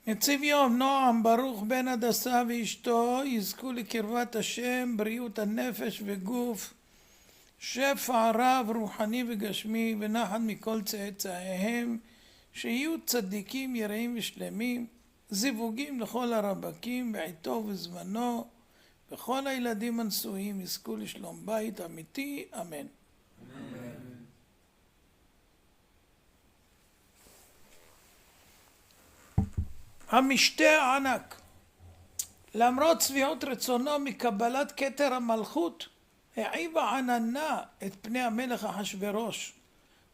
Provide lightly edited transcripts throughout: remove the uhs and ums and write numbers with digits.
נציב יום נועם ברוך בן הדסה ואשתו יזכו לקרבת השם, בריאות הנפש וגוף, שפע רב רוחני וגשמי ונחת מכל צאצאיהם, שיהיו צדיקים יראים ושלמים, זיווגים לכל הרבקים בעיתו ובזמנו, וכל הילדים הנשואים יזכו לשלום בית אמיתי, אמן. המשתה הענק. למרות צביעות רצונו מקבלת כתר המלכות, העיבה עננה את פני המלך אחשוורוש.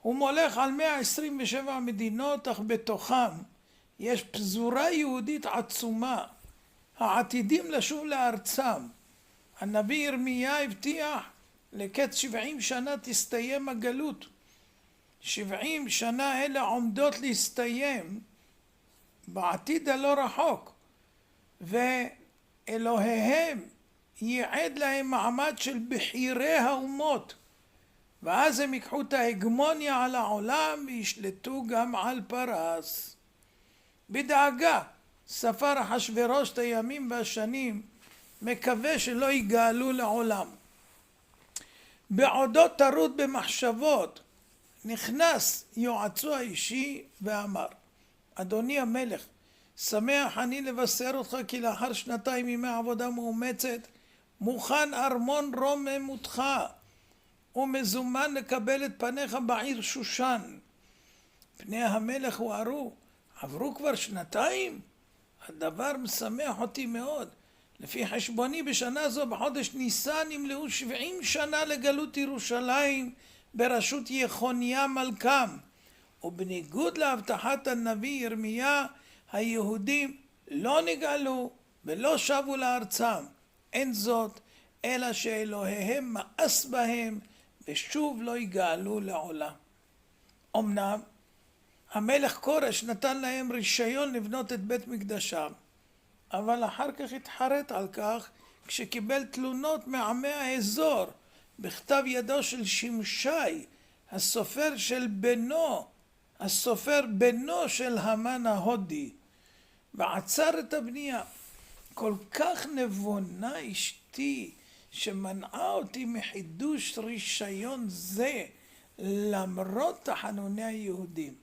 הוא מולך על 127 מדינות, אך בתוכם יש פזורה יהודית עצומה, העתידים לשוב לארצם. הנביא ירמיה הבטיח לקץ 70 שנה תסתיים הגלות. 70 שנה אלה עומדות להסתיים בעתיד הלא רחוק, ואלוהיהם ייעד להם מעמד של בחירי האומות, ואז הם ייקחו את ההגמוניה על העולם וישלטו גם על פרס. בדאגה ספר אחשוורוש את הימים והשנים, מקווה שלא יגאלו לעולם. בעודו טרוד במחשבות, נכנס יועצו האישי ואמר: אדוני המלך, שמח אני לבשר אותך כי לאחר 2 ימי עבודה מאומצת מוכן ארמון רוממותך ומזומן לקבל את פניך בעיר שושן. פני המלך הוארו. עברו כבר 2? הדבר משמח אותי מאוד. לפי חשבוני בשנה זו בחודש ניסן ימלאו 70 שנה לגלות ירושלים בראשות יחוניה מלכם. ובניגוד להבטחת הנביא ירמיה, היהודים לא נגאלו ולא שבו לארצם. אין זאת אלא שאלוהיהם מאס בהם ושוב לא יגאלו לעולם. אמנם המלך כורש נתן להם רישיון לבנות את בית מקדשם, אבל אחר כך התחרט על כך כשקיבל תלונות מעמי האזור בכתב ידו של שמשי, הסופר בנו של המן ההודי, ועצר את הבנייה. כל כך נבונה אשתי שמנעה אותי מחידוש רישיון זה למרות תחנוני היהודים.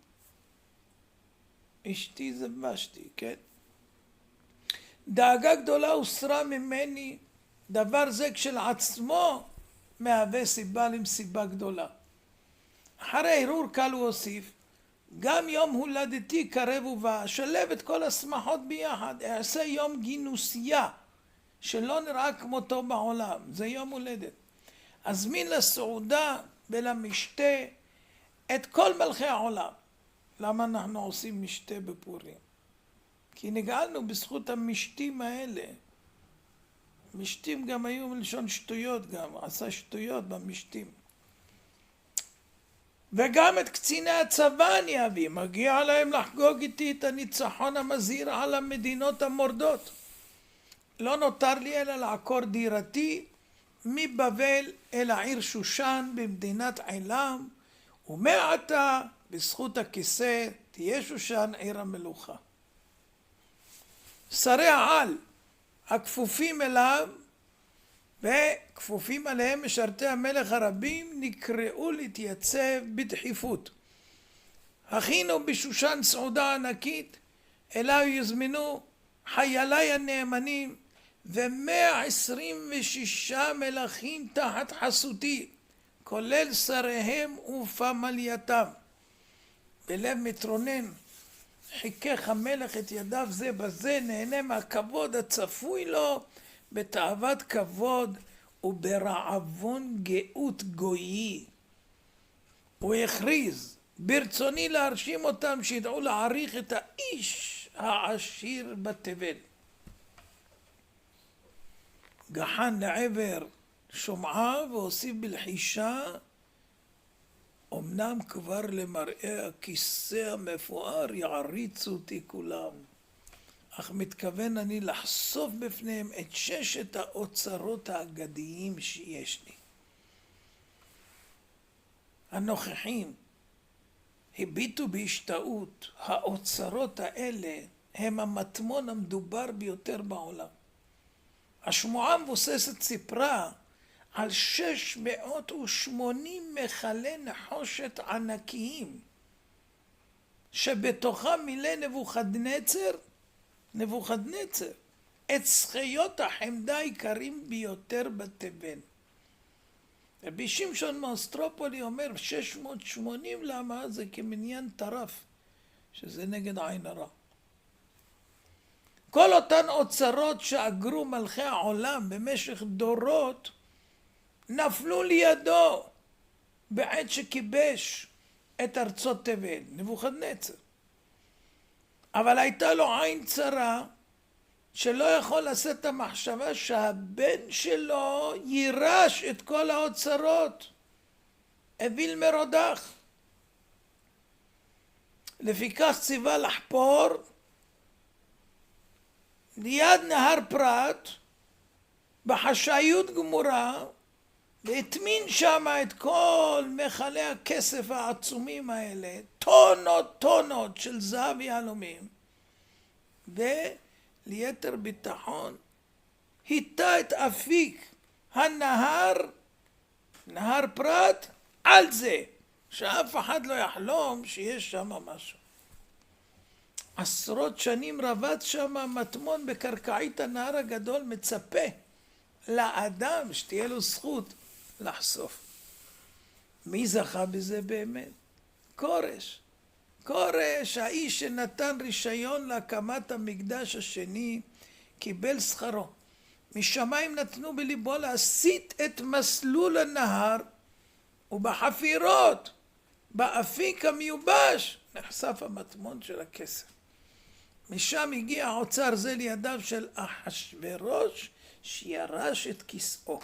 אשתי זה ושתי, כן? דאגה גדולה הוסרה ממני, דבר זה כשלעצמו מהווה סיבה למסיבה גדולה. אחרי הרהור קל הוא הוסיף: גם יום הולדתי קרב ובא, שלב את כל השמחות ביחד, אעשה יום גינוסיה שלא נראה כמותו בעולם, זה יום הולדת. אזמין לסעודה ולמשתה את כל מלכי העולם. למה אנחנו עושים משתה בפורים? כי נגאלנו בזכות המשתים האלה. משתים גם היו מלשון שטויות, גם עשה שטויות במשתים. וגם את קציני הצבא אני אביא, מגיע להם לחגוג איתי את הניצחון המזהיר על המדינות המורדות. לא נותר לי אלא לעקור דירתי מבבל אל העיר שושן במדינת עילם, ומעתה בזכות הכיסא תהיה שושן עיר המלוכה. שרי העל הכפופים אליו וכפופים עליהם משרתי המלך הרבים נקראו להתייצב בדחיפות. הכינו בשושן סעודה ענקית, אליו יזמנו חיילי הנאמנים ו126 מלכים תחת חסותי, כולל שריהם ופמלייתם. בלב מתרונן חיכך המלך את ידיו זה בזה, נהנה מהכבוד הצפוי לו בתאוות כבוד וברעבון גאות גויי. הוא הכריז: ברצוני להרשים אותם שידעו להעריך את האיש העשיר בתבל. גחן לעבר שומעה והוסיף בלחישה: אמנם כבר למראה הכיסא המפואר יעריצו אותי כולם, אך מתכוון אני לחשוף בפניהם את 6 האוצרות האגדיים שיש לי. הנוכחים הביטו בהשתאות, האוצרות האלה הם המטמון המדובר ביותר בעולם. השמועה המבוססת סיפרה על 680 מכלי נחושת ענקיים, שבתוכם מילא נבוכדנצר את זכיות החמדה העיקרים ביותר בתבל. רבי שמשון מאוסטרופולי אומר 680, למה? זה כמניין טרף, שזה נגד עין הרע. כל אותן אוצרות שאגרו מלכי העולם במשך דורות נפלו לידו בעת שכיבש את ארצות תבל, נבוכדנצר. אבל הייתה לו עין צרה שלא יכול לשאת את המחשבה שהבן שלו יירש את כל האוצרות. אוויל מרודח. לפיכך ציווה לחפור ליד נהר פרת בחשאיות גמורה, והטמין שם את כל מכלי הכסף העצומים האלה, טונות של זהב יהלומים, וליתר ביטחון היטה את אפיק הנהר, נהר פרת, על זה, שאף אחד לא יחלום שיש שם משהו. עשרות שנים רבץ שם מטמון בקרקעית הנהר הגדול, מצפה לאדם שתהיה לו זכות לחשוף. מי זכה בזה באמת? כורש, האיש שנתן רישיון להקמת המקדש השני, קיבל שכרו. משמיים נתנו בליבו להסיט את מסלול הנהר, ובחפירות, באפיק המיובש, נחשף המטמון של הכסף. משם הגיע אוצר זה לידיו של אחשוורוש, שירש את כיסאו.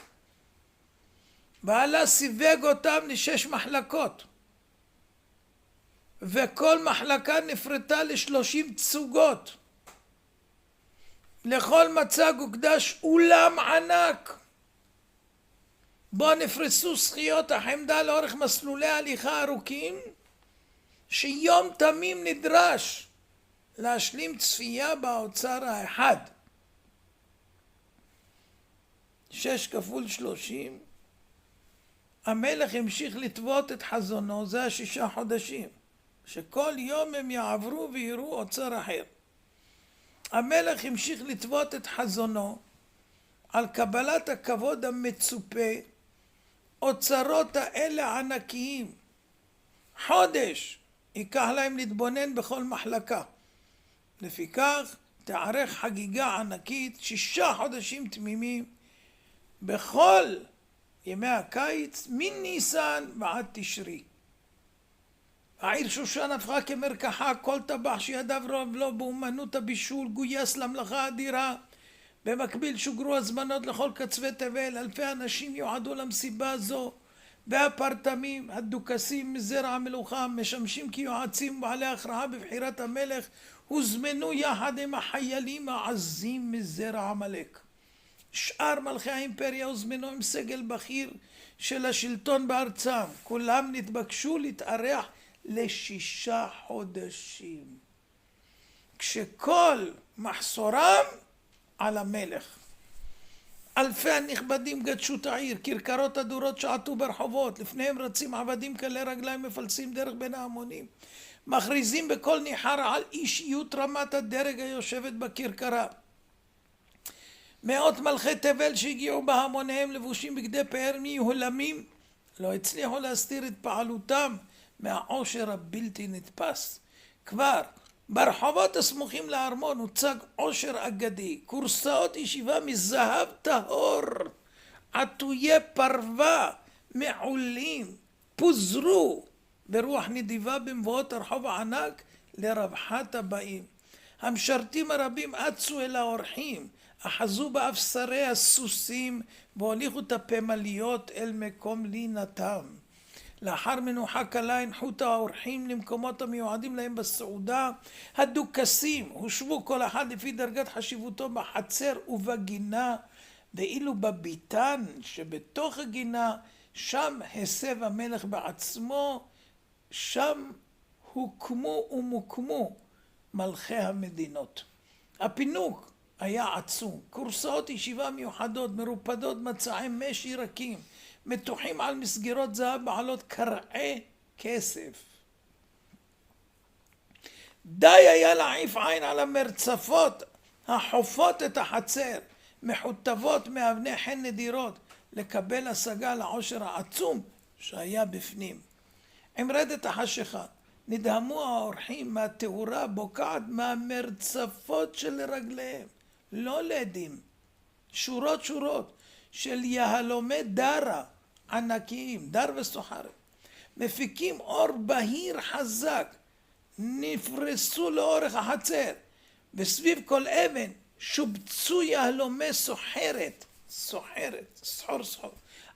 בעלה סיווג אותם ל6 מחלקות, וכל מחלקה נפרטה ל30 צוגות. לכל מצג הוקדש אולם ענק, בו נפרסו זכיות החמדה לאורך מסלולי הליכה ארוכים, שיום תמים נדרש להשלים צפייה באוצר האחד. 6 כפול 30, המלך המשיך לטוות את חזונו, זה 6 חודשים, שכל יום הם יעברו ויראו אוצר אחר. המלך המשיך לטוות את חזונו על קבלת הכבוד המצופה, אוצרות האלה ענקיים. חודש ייקח להם להתבונן בכל מחלקה. לפיכך תערך חגיגה ענקית 6 חודשים תמימים בכל ימי הקיץ, מניסן ועד תשרי. העיר שושן הפכה כמרקחה, כל טבח שידיו רוב לו באומנות הבישול גויס למלאכה האדירה. במקביל שוגרו הזמנות לכל קצווי תבל, אלפי אנשים יועדו למסיבה זו, והפרטמים, הדוכסים מזרע המלוכה, משמשים כיועצים בעלי הכרעה בבחירת המלך, הוזמנו יחד עם החיילים העזים מזרע עמלק. שאר מלכי האימפריה הוזמנו עם סגל בכיר של השלטון בארצם, כולם נתבקשו להתארח ל6 חודשים, כשכל מחסורם על המלך. אלפי הנכבדים גדשו את העיר, כרכרות הדורות שעטו ברחובות, לפניהם רצים עבדים קלי רגליים מפלסים דרך בין ההמונים, מכריזים בכל ניחר על אישיות רמת הדרג היושבת בכרכרה. מאות מלכי תבל שהגיעו בהמוניהם לבושים בגדי פאר מהולמים, לא הצליחו להסתיר את פעלותם מהעושר הבלתי נתפס. כבר ברחובות הסמוכים לארמון הוצג עושר אגדי, כורסאות ישיבה מזהב טהור, עטויי פרווה מעולים, פוזרו ברוח נדיבה במבואות הרחוב הענק לרווחת הבאים. המשרתים הרבים אצו אל האורחים, אחזו באפסרי הסוסים והוליכו את הפמליות אל מקום לינתם. לאחר מנוחה קלה הנחו את האורחים למקומות המיועדים להם בסעודה. הדוכסים הושבו כל אחד לפי דרגת חשיבותו בחצר ובגינה, ואילו בביתן שבתוך הגינה, שם הסב המלך בעצמו, שם הוקמו ומוקמו מלכי המדינות. הפינוק היה עצום, קורסאות ישיבה מיוחדות, מרופדות מצעי משי רכים, מתוחים על מסגרות זהב בעלות קרעי כסף. די היה להעיף עין על המרצפות החופות את החצר, מחוטבות מאבני חן נדירות, לקבל השגה לעושר העצום שהיה בפנים. עם רדת החשיכה נדהמו האורחים מהתאורה בוקעת מהמרצפות של רגליהם, לא לדים, שורות שורות של יהלומי דרה ענקיים, דר וסוחרת, מפיקים אור בהיר חזק, נפרסו לאורך החצר, וסביב כל אבן שובצו יהלומי סוחרת, סחור,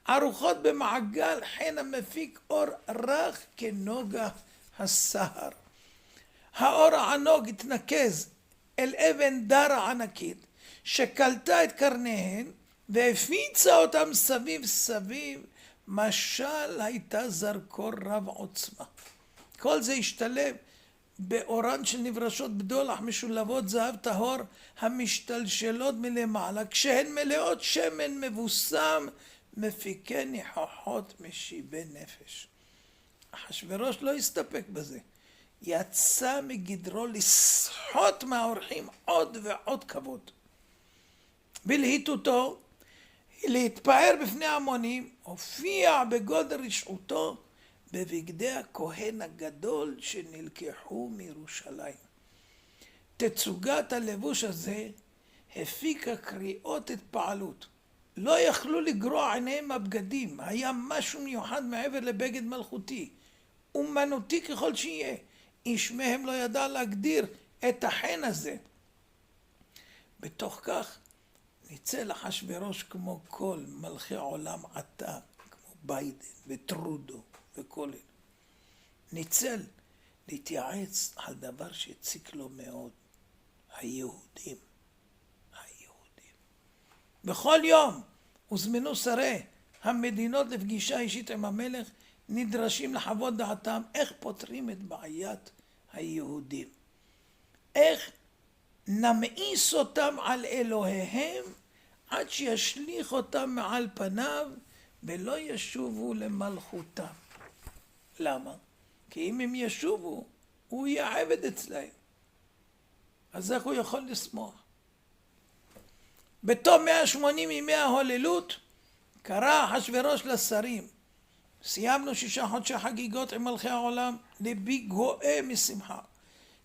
ערוכות במעגל חן המפיק אור רך כנוגה הסהר. האור הענוג התנקז אל אבן דרה ענקית, שקלטה את קרניהן והפיצה אותם סביב סביב, משל הייתה זרקור רב עוצמה. כל זה השתלב באורן של נברשות בדולח משולבות זהב טהור המשתלשלות מלמעלה, כשהן מלאות שמן מבוסם, מפיקי ניחוחות משיבי נפש. אחשוורוש לא הסתפק בזה, יצא מגדרו לסחוט מהאורחים עוד ועוד כבוד. בלהיטותו, להתפאר בפני המונים, הופיע בגודל רשעותו בבגדי הכהן הגדול שנלקחו מירושלים. תצוגת הלבוש הזה הפיקה קריאות התפעלות. לא יכלו לגרוע עיניהם מהבגדים, היה משהו מיוחד מעבר לבגד מלכותי, אומנותי ככל שיהיה. איש מהם לא ידע להגדיר את החן הזה. בתוך כך ניצל אחשוורוש כמו כל מלכי עולם עתה, כמו ביידן וטרודו וכל אלה. ניצל להתייעץ על דבר שהציק לו מאוד, היהודים. בכל יום הוזמנו שרי המדינות לפגישה אישית עם המלך, נדרשים לחוות דעתם איך פותרים את בעיית היהודים. איך נמאיס אותם על אלוהיהם עד שישליך אותם מעל פניו ולא ישובו למלכותם. למה? כי אם הם ישובו, הוא יהיה עבד אצלהם. אז איך הוא יכול לשמוח? בתום 180 ימי ההוללות קרא אחשוורוש לשרים, סיימנו 6 חודשי חגיגות עם מלכי העולם, ליבי גואה משמחה.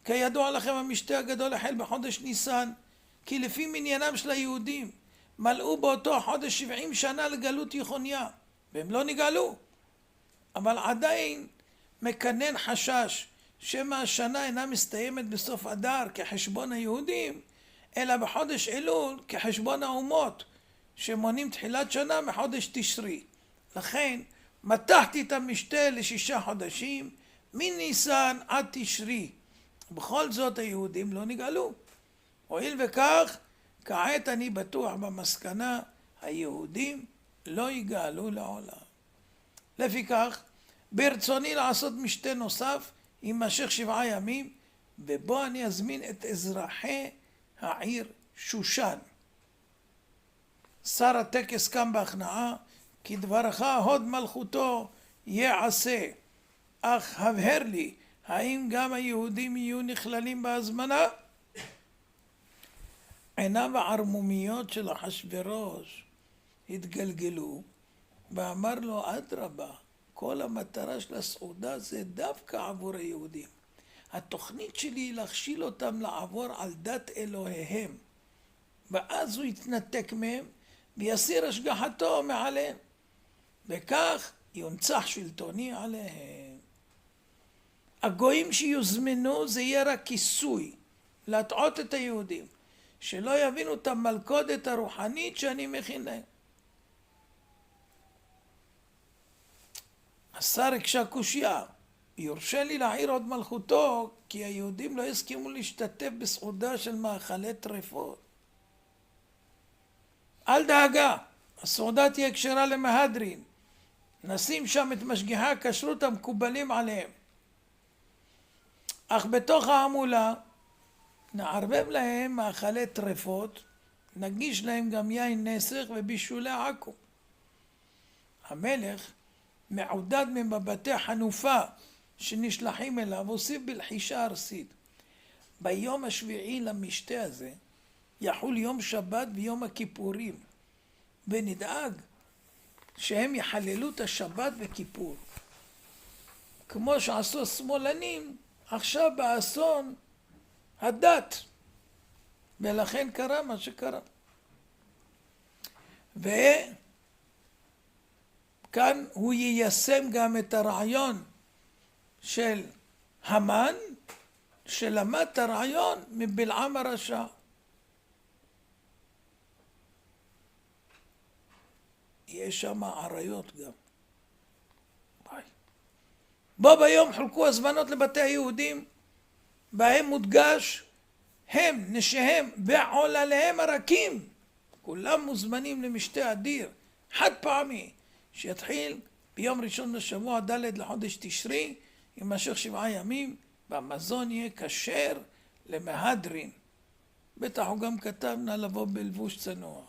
כידוע לכם, המשתה הגדול החל בחודש ניסן, כי לפי מניינם של היהודים מלאו באותו חודש 70 שנה לגלות יחוניה, והם לא נגאלו. אבל עדיין מקנן חשש שמא השנה אינה מסתיימת בסוף אדר כחשבון היהודים, אלא בחודש אלול כחשבון האומות, שמונים תחילת שנה מחודש תשרי. לכן מתחתי את המשתה ל6 חודשים, מניסן עד תשרי. בכל זאת היהודים לא נגאלו. הואיל וכך, כעת אני בטוח במסקנה, היהודים לא יגאלו לעולם. לפיכך, ברצוני לעשות משתה נוסף, יימשך 7 ימים, ובו אני אזמין את אזרחי העיר שושן. שר הטקס קם בהכנעה, כי דברך הוד מלכותו יעשה. אך הבהר לי, האם גם היהודים יהיו נכללים בהזמנה? עיניו הערמומיות של אחשוורוש התגלגלו, ואמר לו, אדרבה, כל המטרה של הסעודה זה דווקא עבור היהודים. התוכנית שלי היא להכשיל אותם לעבור על דת אלוהיהם, ואז הוא יתנתק מהם ויסיר השגחתו מעליהם, וכך יונצח שלטוני עליהם. הגויים שיוזמנו זה יהיה רק כיסוי להטעות את היהודים, שלא יבינו את המלכודת הרוחנית שאני מכין להם. השר הקשה קושיה, יורשה לי להעיר עוד מלכותו, כי היהודים לא הסכימו להשתתף בסעודה של מאכלי טרפות. אל דאגה, הסעודה תהיה כשרה למהדרין, נשים שם את משגיחי הכשרות המקובלים עליהם. אך בתוך ההמולה נערבב להם מאכלי טרפות, נגיש להם גם יין נסך ובישולי עכו. המלך מעודד ממבטי חנופה שנשלחים אליו, הוסיף בלחישה ארסית. ביום השביעי למשתה הזה יחול יום שבת ויום הכיפורים, ונדאג שהם יחללו את השבת וכיפור. כמו שעשו השמאלנים עכשיו באסון הדת, ולכן קרה מה שקרה. וכאן הוא יישם גם את הרעיון של המן, שלמד את הרעיון מבלעם הרשע. יש שם עריות גם. ביי. בו ביום חולקו הזמנות לבתי היהודים, בהם מודגש הם, נשיהם ועולליהם הרכים. כולם מוזמנים למשתה אדיר, חד פעמי, שיתחיל ביום ראשון לשבוע ד' לחודש תשרי, יימשך 7 ימים, והמזון יהיה כשר למהדרין. בטח הוא גם כתב נא לבוא בלבוש צנוע.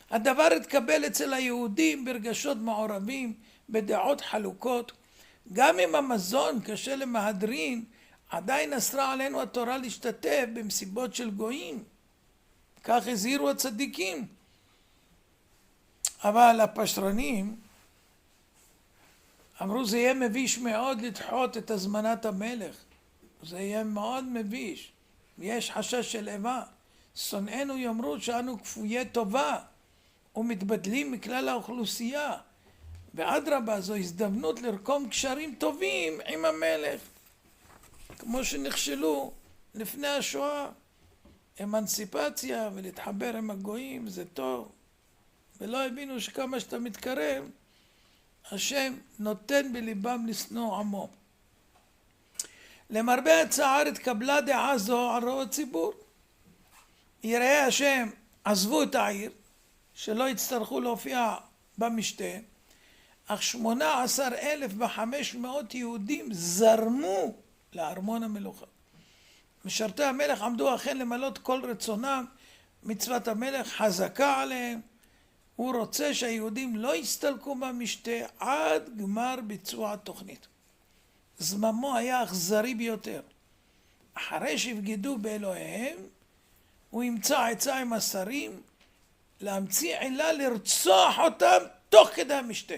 הדבר התקבל אצל היהודים ברגשות מעורבים, בדעות חלוקות. גם אם המזון קשה למהדרין, עדיין אסרה עלינו התורה להשתתף במסיבות של גויים. כך הזהירו הצדיקים. אבל הפשרנים אמרו זה יהיה מביש מאוד לדחות את הזמנת המלך. זה יהיה מאוד מביש. יש חשש של איבה. שונאינו יאמרו שאנו כפויי טובה ומתבדלים מכלל האוכלוסייה. ואדרבה, זו הזדמנות לרקום קשרים טובים עם המלך. כמו שנכשלו לפני השואה. אמנסיפציה ולהתחבר עם הגויים זה טוב. ולא הבינו שכמה שאתה מתקרב, השם נותן בליבם לשנוא עמו. למרבה הצער התקבלה דעה זו על רוב הציבור. יראי השם עזבו את העיר, שלא יצטרכו להופיע במשתה, אך 18,500 יהודים זרמו לארמון המלוכה. משרתי המלך עמדו אכן למלות כל רצונם, מצוות המלך חזקה עליהם. הוא רוצה שהיהודים לא יסתלקו במשתה עד גמר ביצוע התוכנית. זממו היה אכזרי ביותר. אחרי שהבגדו באלוהיהם, הוא ימצא עצה עם השרים להמציא עילה לרצוח אותם תוך כדי המשתה.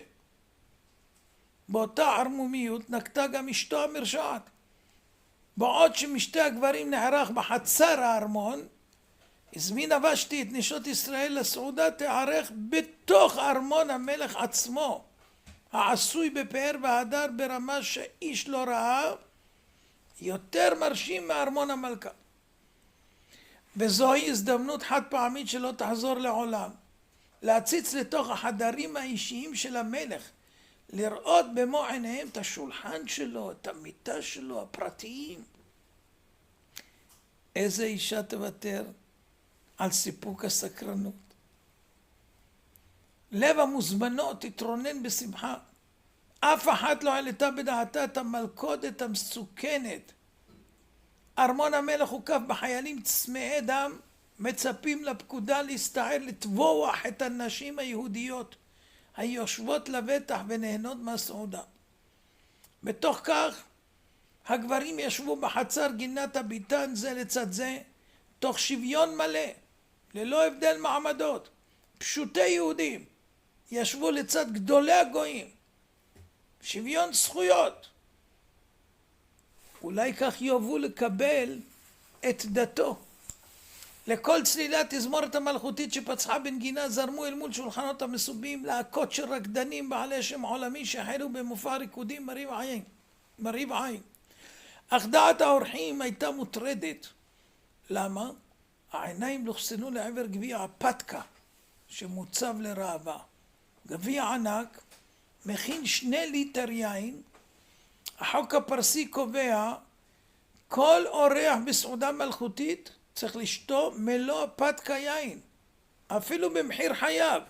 באותה ערמומיות נקטה גם אשתו המרשעת. בעוד שמשתה הגברים נערך בחצר הארמון, הזמינה ושתי את נשות ישראל לסעודה תערך בתוך ארמון המלך עצמו, העשוי בפאר והדר ברמה שאיש לא ראה, יותר מרשים מארמון המלכה. וזוהי הזדמנות חד פעמית שלא תחזור לעולם, להציץ לתוך החדרים האישיים של המלך, לראות במו עיניהם את השולחן שלו, את המיטה שלו, הפרטיים. איזה אישה תוותר על סיפוק הסקרנות? לב המוזמנות התרונן בשמחה. אף אחת לא העלתה בדעתה את המלכודת המסוכנת. ארמון המלך הוקף בחיילים צמאי דם, מצפים לפקודה להסתער לטבוח את הנשים היהודיות היושבות לבטח ונהנות מהסעודה. בתוך כך הגברים ישבו בחצר גינת הביתן זה לצד זה, תוך שוויון מלא, ללא הבדל מעמדות. פשוטי יהודים ישבו לצד גדולי הגויים. שוויון זכויות. אולי כך יאהבו לקבל את דתו. לכל צלילת תזמורת המלכותית שפצחה בנגינה זרמו אל מול שולחנות המסובים להקות של רקדנים בעלי שם עולמי שהחלו במופע ריקודים מרהיב עין. אך דעת האורחים הייתה מוטרדת. למה? העיניים לוחסנו לעבר גביע הפתקה שמוצב לראווה. גביע ענק מכין 2 ליטר יין. החוק הפרסי קובע כל אורח בסעודה מלכותית צריך לשתות מלוא פתקה יין, אפילו במחיר חייו.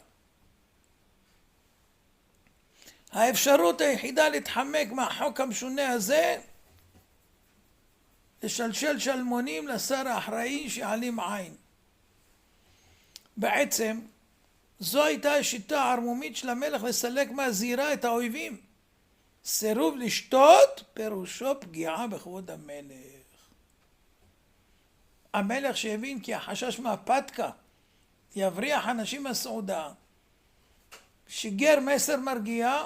האפשרות היחידה להתחמק מהחוק המשונה הזה לשלשל שלמונים לשר האחראי שיעלים עין. בעצם זו הייתה השיטה הערמומית של המלך לסלק מהזירה את האויבים. סירוב לשתות פירושו פגיעה בכבוד המלך. המלך שהבין כי החשש מהפתקה יבריח אנשים מהסעודה, שיגר מסר מרגיע,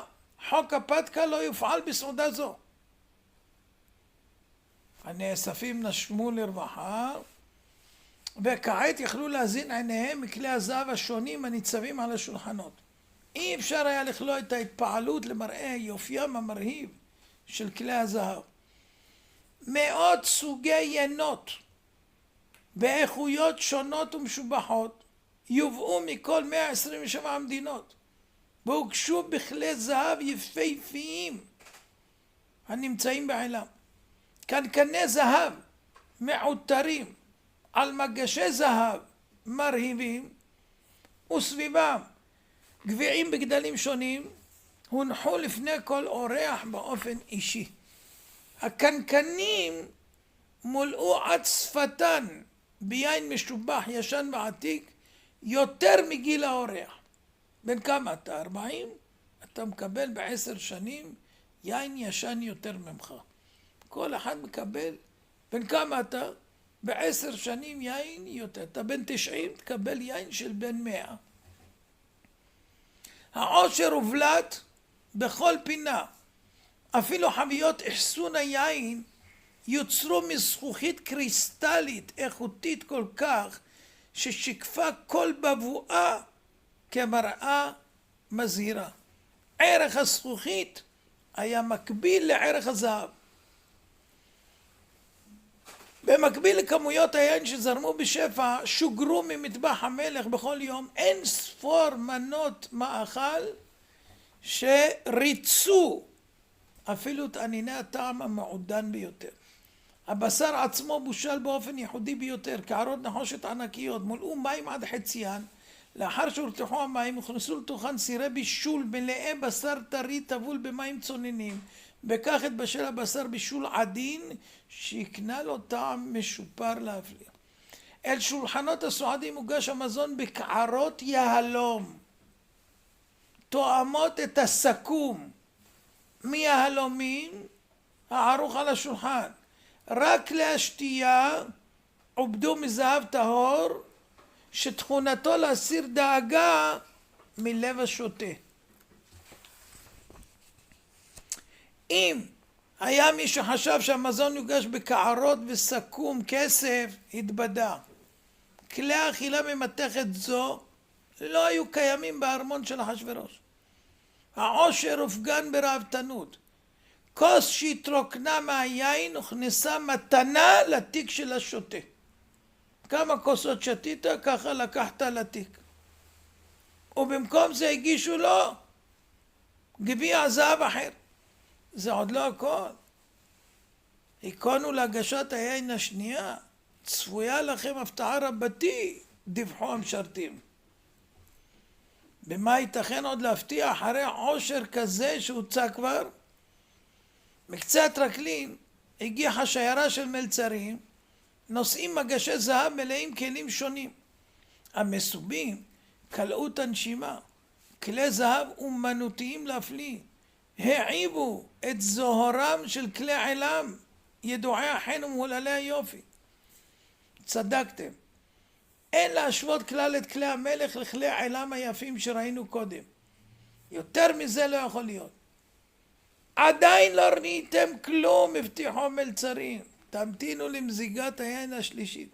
חוק הפתקה לא יופעל בסעודה זו. הנאספים נשמו לרווחה, וכעת יכלו להזין עיניהם מכלי הזהב השונים הניצבים על השולחנות. אי אפשר היה לכלוא את ההתפעלות למראה יופיים המרהיב של כלי הזהב. מאות סוגי ינות באיכויות שונות ומשובחות יובאו מכל 127 המדינות, והוגשו בכלי זהב יפהפיים הנמצאים בעולם. קנקני זהב מעוטרים על מגשי זהב מרהיבים, וסביבם גביעים בגדלים שונים הונחו לפני כל אורח באופן אישי. הקנקנים מולאו עד שפתן ביין משובח ישן ועתיק יותר מגיל האורח. בין כמה אתה? 40? אתה מקבל ב10 שנים יין ישן יותר ממך. כל אחד מקבל. בין כמה אתה? ב10 שנים יין יותר. אתה בן 90 תקבל יין של בן 100. העושר הובלט בכל פינה. אפילו חביות אחסון היין יוצרו מזכוכית קריסטלית איכותית כל כך ששיקפה כל בבואה כמראה מזהירה. ערך הזכוכית היה מקביל לערך הזהב. במקביל לכמויות היין שזרמו בשפע, שוגרו ממטבח המלך בכל יום אין ספור מנות מאכל שריצו אפילו את ענייני הטעם המעודן ביותר. הבשר עצמו בושל באופן ייחודי ביותר, קערות נחושת ענקיות מולאו מים עד חציין. לאחר שהורתחו המים הוכנסו לתוכן סירי בישול מלאי בשר טרי טבול במים צוננים. בכך התבשל הבשר בישול עדין שיקנה לו טעם משופר להפליא. אל שולחנות הסועדים הוגש המזון בקערות יהלום תואמות את הסכו"ם מיהלומים הערוך על השולחן. רק כלי השתייה עובדו מזהב טהור שתכונתו להסיר דאגה מלב השותה. אם היה מי שחשב שהמזון יוגש בקערות וסכו"ם כסף, התבדה. כלי האכילה ממתכת זו לא היו קיימים בארמון של אחשוורוש. העושר הופגן ברהבתנות. כוס שהתרוקנה מהיין הוכנסה מתנה לתיק של השותה. כמה כוסות שתית, ככה לקחת לתיק. ובמקום זה הגישו לו גביע זהב אחר. זה עוד לא הכל. היכונו להגשת היין השנייה, צפויה לכם הפתעה רבתי, דיווחו המשרתים. במה ייתכן עוד להפתיע אחרי עושר כזה שהוצא כבר? מקצה הטרקלין הגיחה שיירה של מלצרים, נושאים מגשי זהב מלאים כלים שונים. המסובים קלעו את הנשימה, כלי זהב אומנותיים להפליא, העיבו את זוהרם של כלי עילם, ידועי החן ומהוללי היופי. צדקתם, אין להשוות כלל את כלי המלך לכלי העילם היפים שראינו קודם. יותר מזה לא יכול להיות. עדיין לא ראיתם כלום, הבטיחו מלצרים. תמתינו למזיגת היין השלישית.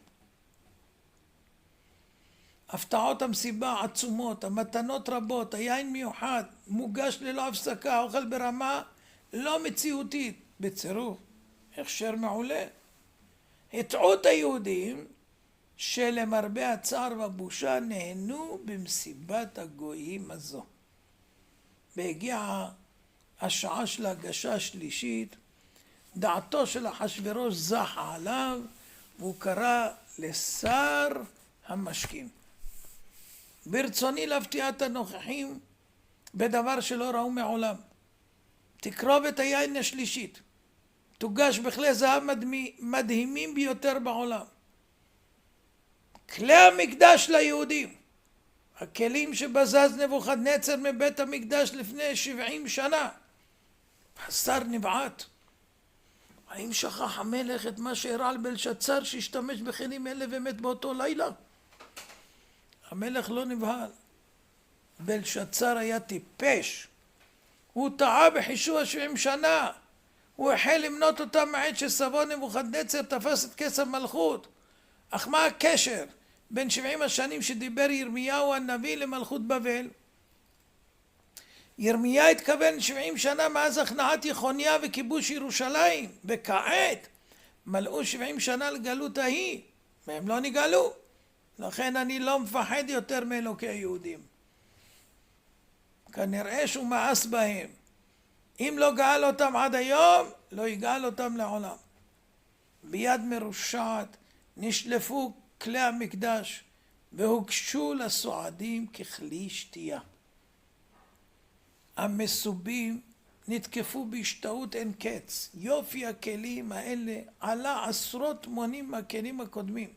הפתעות המסיבה עצומות, המתנות רבות, היין מיוחד, מוגש ללא הפסקה, האוכל ברמה לא מציאותית, בצירוף, הכשר מעולה. הטעו את היהודים שלמרבה הצער והבושה נהנו במסיבת הגויים הזו. והגיעה השעה של ההגשה השלישית, דעתו של אחשוורוש זחה עליו, והוא קרא לשר המשקים. ברצוני להפתיע את הנוכחים בדבר שלא ראו מעולם. תקרוב את היין השלישית, תוגש בכלי זהב מדהימים ביותר בעולם. כלי המקדש ליהודים, הכלים שבזז נבוכדנצר מבית המקדש לפני 70 שנה, בשר נבעט. האם שכח המלך את מה שהראה על בלשצר שהשתמש בכלים אלה ומת באותו לילה? המלך לא נבהל. בלשצר היה טיפש. הוא טעה בחישוב 70 שנה. הוא החל למנות אותם מעת שסבו נבוכדנצר תפס את כס המלכות. אך מה הקשר בין 70 השנים שדיבר ירמיהו הנביא למלכות בבל? ירמיה התכוון 70 שנה מאז הכנעת יחוניה וכיבוש ירושלים, וכעת מלאו 70 שנה לגלות ההיא, והם לא נגאלו. לכן אני לא מפחד יותר מאלוקי היהודים. כנראה שהוא מאס בהם. אם לא גאל אותם עד היום, לא יגאל אותם לעולם. ביד מרושעת נשלפו כלי המקדש והוגשו לסועדים ככלי שתייה. המסובים נתקפו בהשתאות אין קץ. יופי הכלים האלה עלה עשרות מונים מהכלים הקודמים.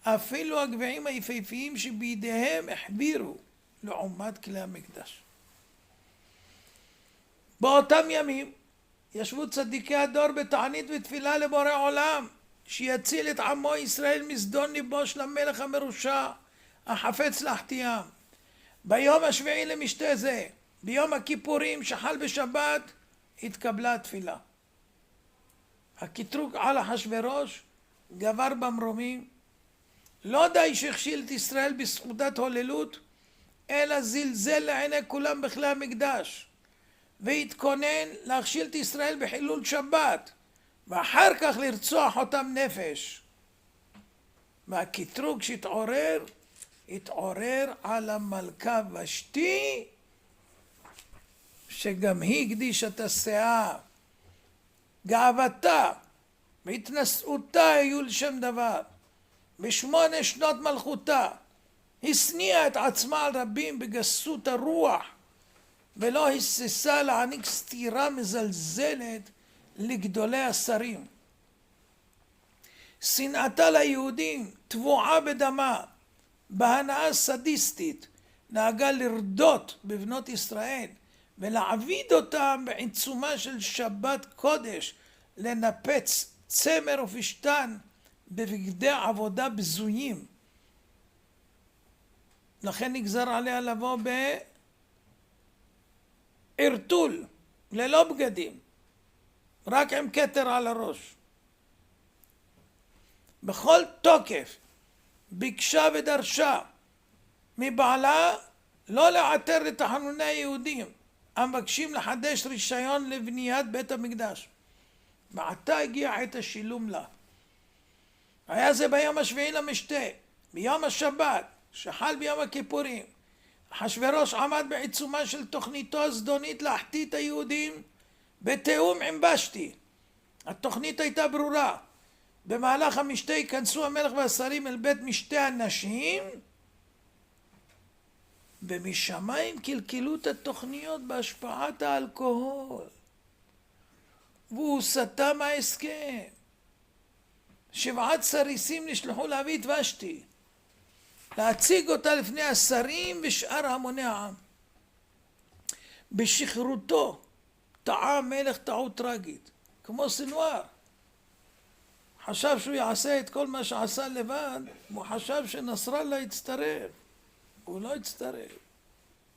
אפילו הגביעים היפהפיים שבידיהם החבירו לעומת כלי המקדש. באותם ימים ישבו צדיקי הדור בתענית ותפילה לבורא עולם שיציל את עמו ישראל מזדון ליבו של המלך המרושע החפץ להחטיאם. ביום השביעי למשתה זה, ביום הכיפורים שחל בשבת, התקבלה התפילה. הקטרוג על אחשוורוש גבר במרומים. לא די שהכשיל את ישראל בסעודת הוללות, אלא זלזל לעיני כולם בכלי המקדש, והתכונן להכשיל את ישראל בחילול שבת, ואחר כך לרצוח אותם נפש. והקטרוג שהתעורר, התעורר על המלכה ושתי, שגם היא הקדישה את הסאה. גאוותה והתנשאותה היו לשם דבר. ב8 שנות מלכותה השניאה את עצמה על רבים בגסות הרוח, ולא היססה להעניק סתירה מזלזלת לגדולי השרים. שנאתה ליהודים טבועה בדמה, בהנאה סדיסטית נהגה לרדות בבנות ישראל ולהעביד אותם בעיצומה של שבת קודש, לנפץ צמר ופשתן בבגדי עבודה בזויים. לכן נגזר עליה לבוא בערטול, ללא בגדים, רק עם כתר על הראש. בכל תוקף ביקשה ודרשה מבעלה לא לעתר לתחנוני היהודים המבקשים לחדש רישיון לבניית בית המקדש. ועתה הגיע עת השילום לה. היה זה ביום השביעי למשתה, ביום השבת שחל ביום הכיפורים. אחשוורוש עמד בעיצומה של תוכניתו הזדונית להחטיא את היהודים בתיאום עם ושתי. התוכנית הייתה ברורה. במהלך המשתה ייכנסו המלך והשרים אל בית משתה הנשים, ומשמיים קלקלו את התוכניות בהשפעת האלכוהול, והוא סטה מההסכם. 7 סריסים נשלחו להביא את ושתי, להציג אותה לפני השרים ושאר המוני העם. בשחרותו טעה המלך טעות טרגית, כמו סנוואר. חשב שהוא יעשה את כל מה שעשה לבד, הוא חשב שנסראללה יצטרף. הוא לא יצטרף.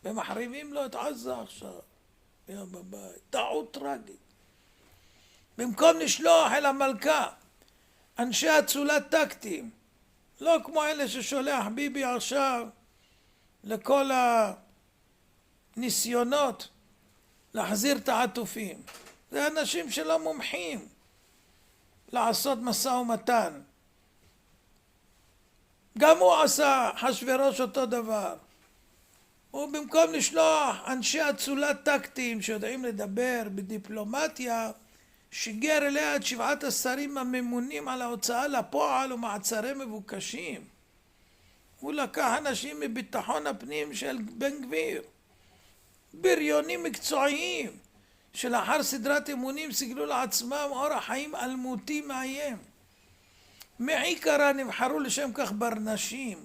ומחריבים לו את עזה עכשיו. בבית. טעות טרגית. במקום לשלוח אל המלכה אנשי אצולת טקטיים, לא כמו אלה ששולח ביבי עכשיו לכל הניסיונות להחזיר את העטופים. זה אנשים שלא מומחים לעשות משא ומתן. גם הוא עשה אחשוורוש אותו דבר. הוא במקום לשלוח אנשי אצולת טקטיים שיודעים לדבר בדיפלומטיה, שיגר אליה את 7 השרים הממונים על ההוצאה לפועל ומעצרי מבוקשים. הוא לקח אנשים מביטחון הפנים של בן גביר, בריונים מקצועיים שלאחר סדרת אמונים סיגלו לעצמם אורח חיים אלמותי מאיים. מעיקרה נבחרו לשם כך ברנשים,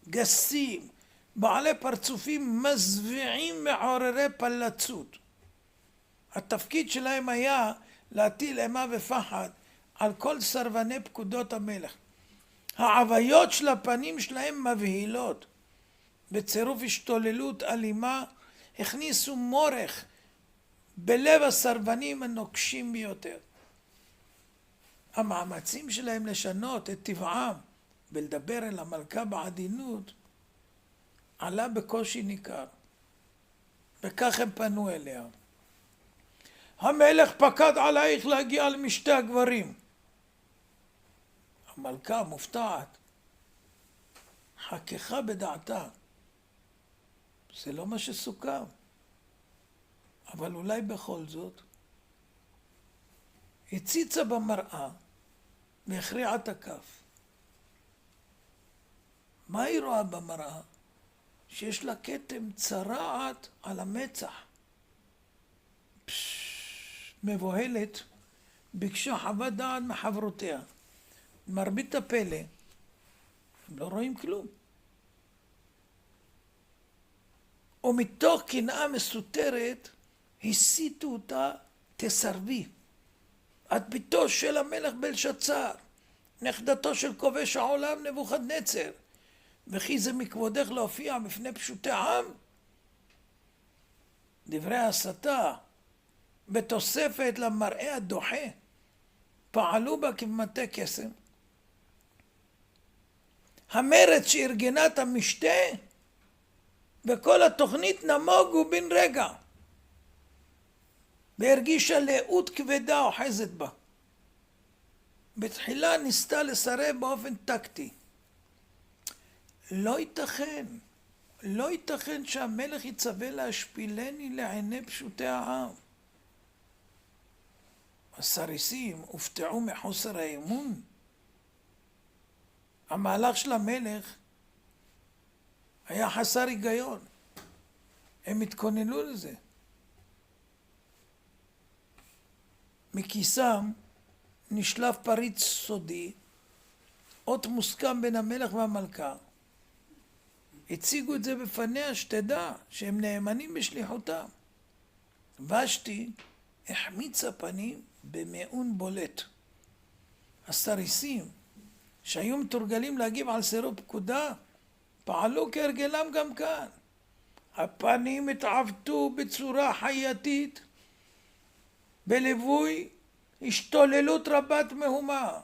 גסים, בעלי פרצופים מזוויעים מעוררי פלצות. התפקיד שלהם היה להטיל אימה ופחד על כל סרבני פקודות המלך. העוויות של הפנים שלהם מבהילות. בצירוף השתוללות אלימה הכניסו מורך בלב הסרבנים הנוקשים ביותר. המאמצים שלהם לשנות את טבעם ולדבר אל המלכה בעדינות עלה בקושי ניכר. וכך הם פנו אליה. המלך פקד עלייך להגיע למשתה הגברים. המלכה מופתעת, חככה בדעתה. זה לא מה שסוכם. אבל אולי בכל זאת. הציצה במראה והכריעה את הכף. מה היא רואה במראה? שיש לה כתם צרעת על המצח. מבוהלת, ביקשה חוות דעת מחברותיה. מרבית הפלא, הם לא רואים כלום. ומתוך קנאה מסותרת, הסיתו אותה, תסרבי. את ביתו של המלך בלשצר, נכדתו של כובש העולם נבוכדנצר, וכי זה מכבודך להופיע בפני פשוטי עם? דברי הסתה, בתוספת למראה הדוחה, פעלו בה כמטה קסם. המרץ שארגנה את המשתה, וכל התוכנית נמוגו בן רגע. והרגישה לאות כבדה אוחזת בה. בתחילה ניסתה לסרב באופן טקטי. לא ייתכן שהמלך יצווה להשפילני לעיני פשוטי העם. הסריסים הופתעו מחוסר האמון. המהלך של המלך היה חסר היגיון. הם התכוננו לזה. מכיסם נשלף פריץ סודי, אות מוסכם בין המלך והמלכה. הציגו את זה בפניה שתדע שהם נאמנים בשליחותם. ושתי החמיצה פנים במעון בולט. הסריסים שהיו מתורגלים להגיב על סירוב פקודה פעלו כהרגלם גם כאן. הפנים התעוותו בצורה חייתית בליווי השתוללות רבת מהומה.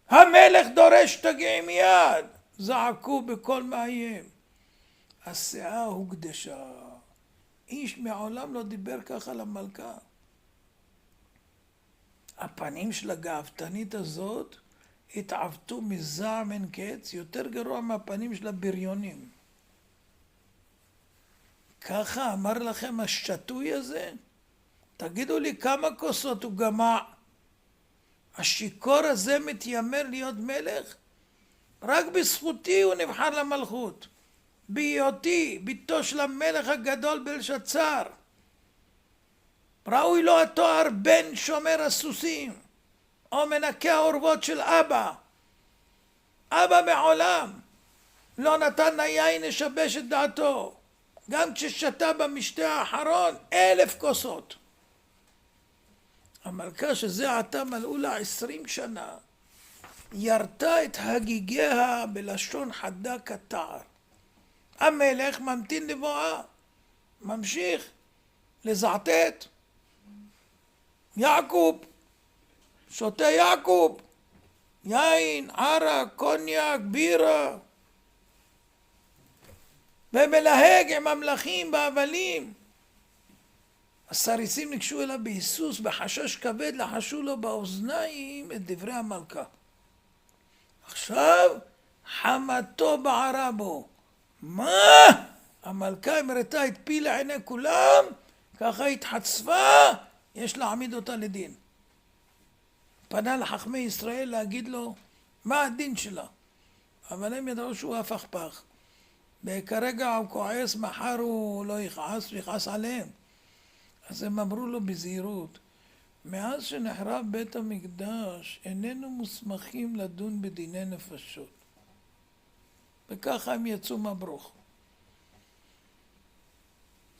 המלך דורש תגיעי מיד, זעקו בקול מאיים. הסאה הוקדשה. איש מעולם לא דיבר ככה למלכה. הפנים של הגאוותנית הזאת התעוותו מזעם אין קץ, יותר גרוע מהפנים של הבריונים. ככה אמר לכם השטוי הזה? תגידו לי כמה כוסות הוא גמע. השיכור הזה מתיימר להיות מלך? רק בזכותי הוא נבחר למלכות. בהיותי ביתו של המלך הגדול בלשצר. ראוי לו התואר בן שומר הסוסים, או מנקה האורוות של אבא. אבא מעולם לא נתן ליין לשבש את דעתו, גם כששתה במשתה האחרון 1000 כוסות. המלכה שזה עתה מלאו לה 20 שנה, ירתה את הגיגיה בלשון חדה כתער. המלך ממתין לבואה, ממשיך לזעתת. יעקוב, שותה יעקוב, יין, ערק, קוניאק, בירה, ומלהג עם המלכים בהבלים. הסריסים ניגשו אליו בהיסוס, בחשש כבד לחשו לו באוזניים את דברי המלכה. עכשיו חמתו בערה בו. מה? המלכה המרתה את פי לעיני כולם, ככה התחצפה, יש להעמיד אותה לדין. פנה לחכמי ישראל להגיד לו מה הדין שלה, אבל הם ידעו שהוא הפכפך. וכרגע הוא כועס, מחר הוא לא יכעס ויכעס עליהם. אז הם אמרו לו בזהירות, מאז שנחרב בית המקדש איננו מוסמכים לדון בדיני נפשות. וככה הם יצאו מברוך.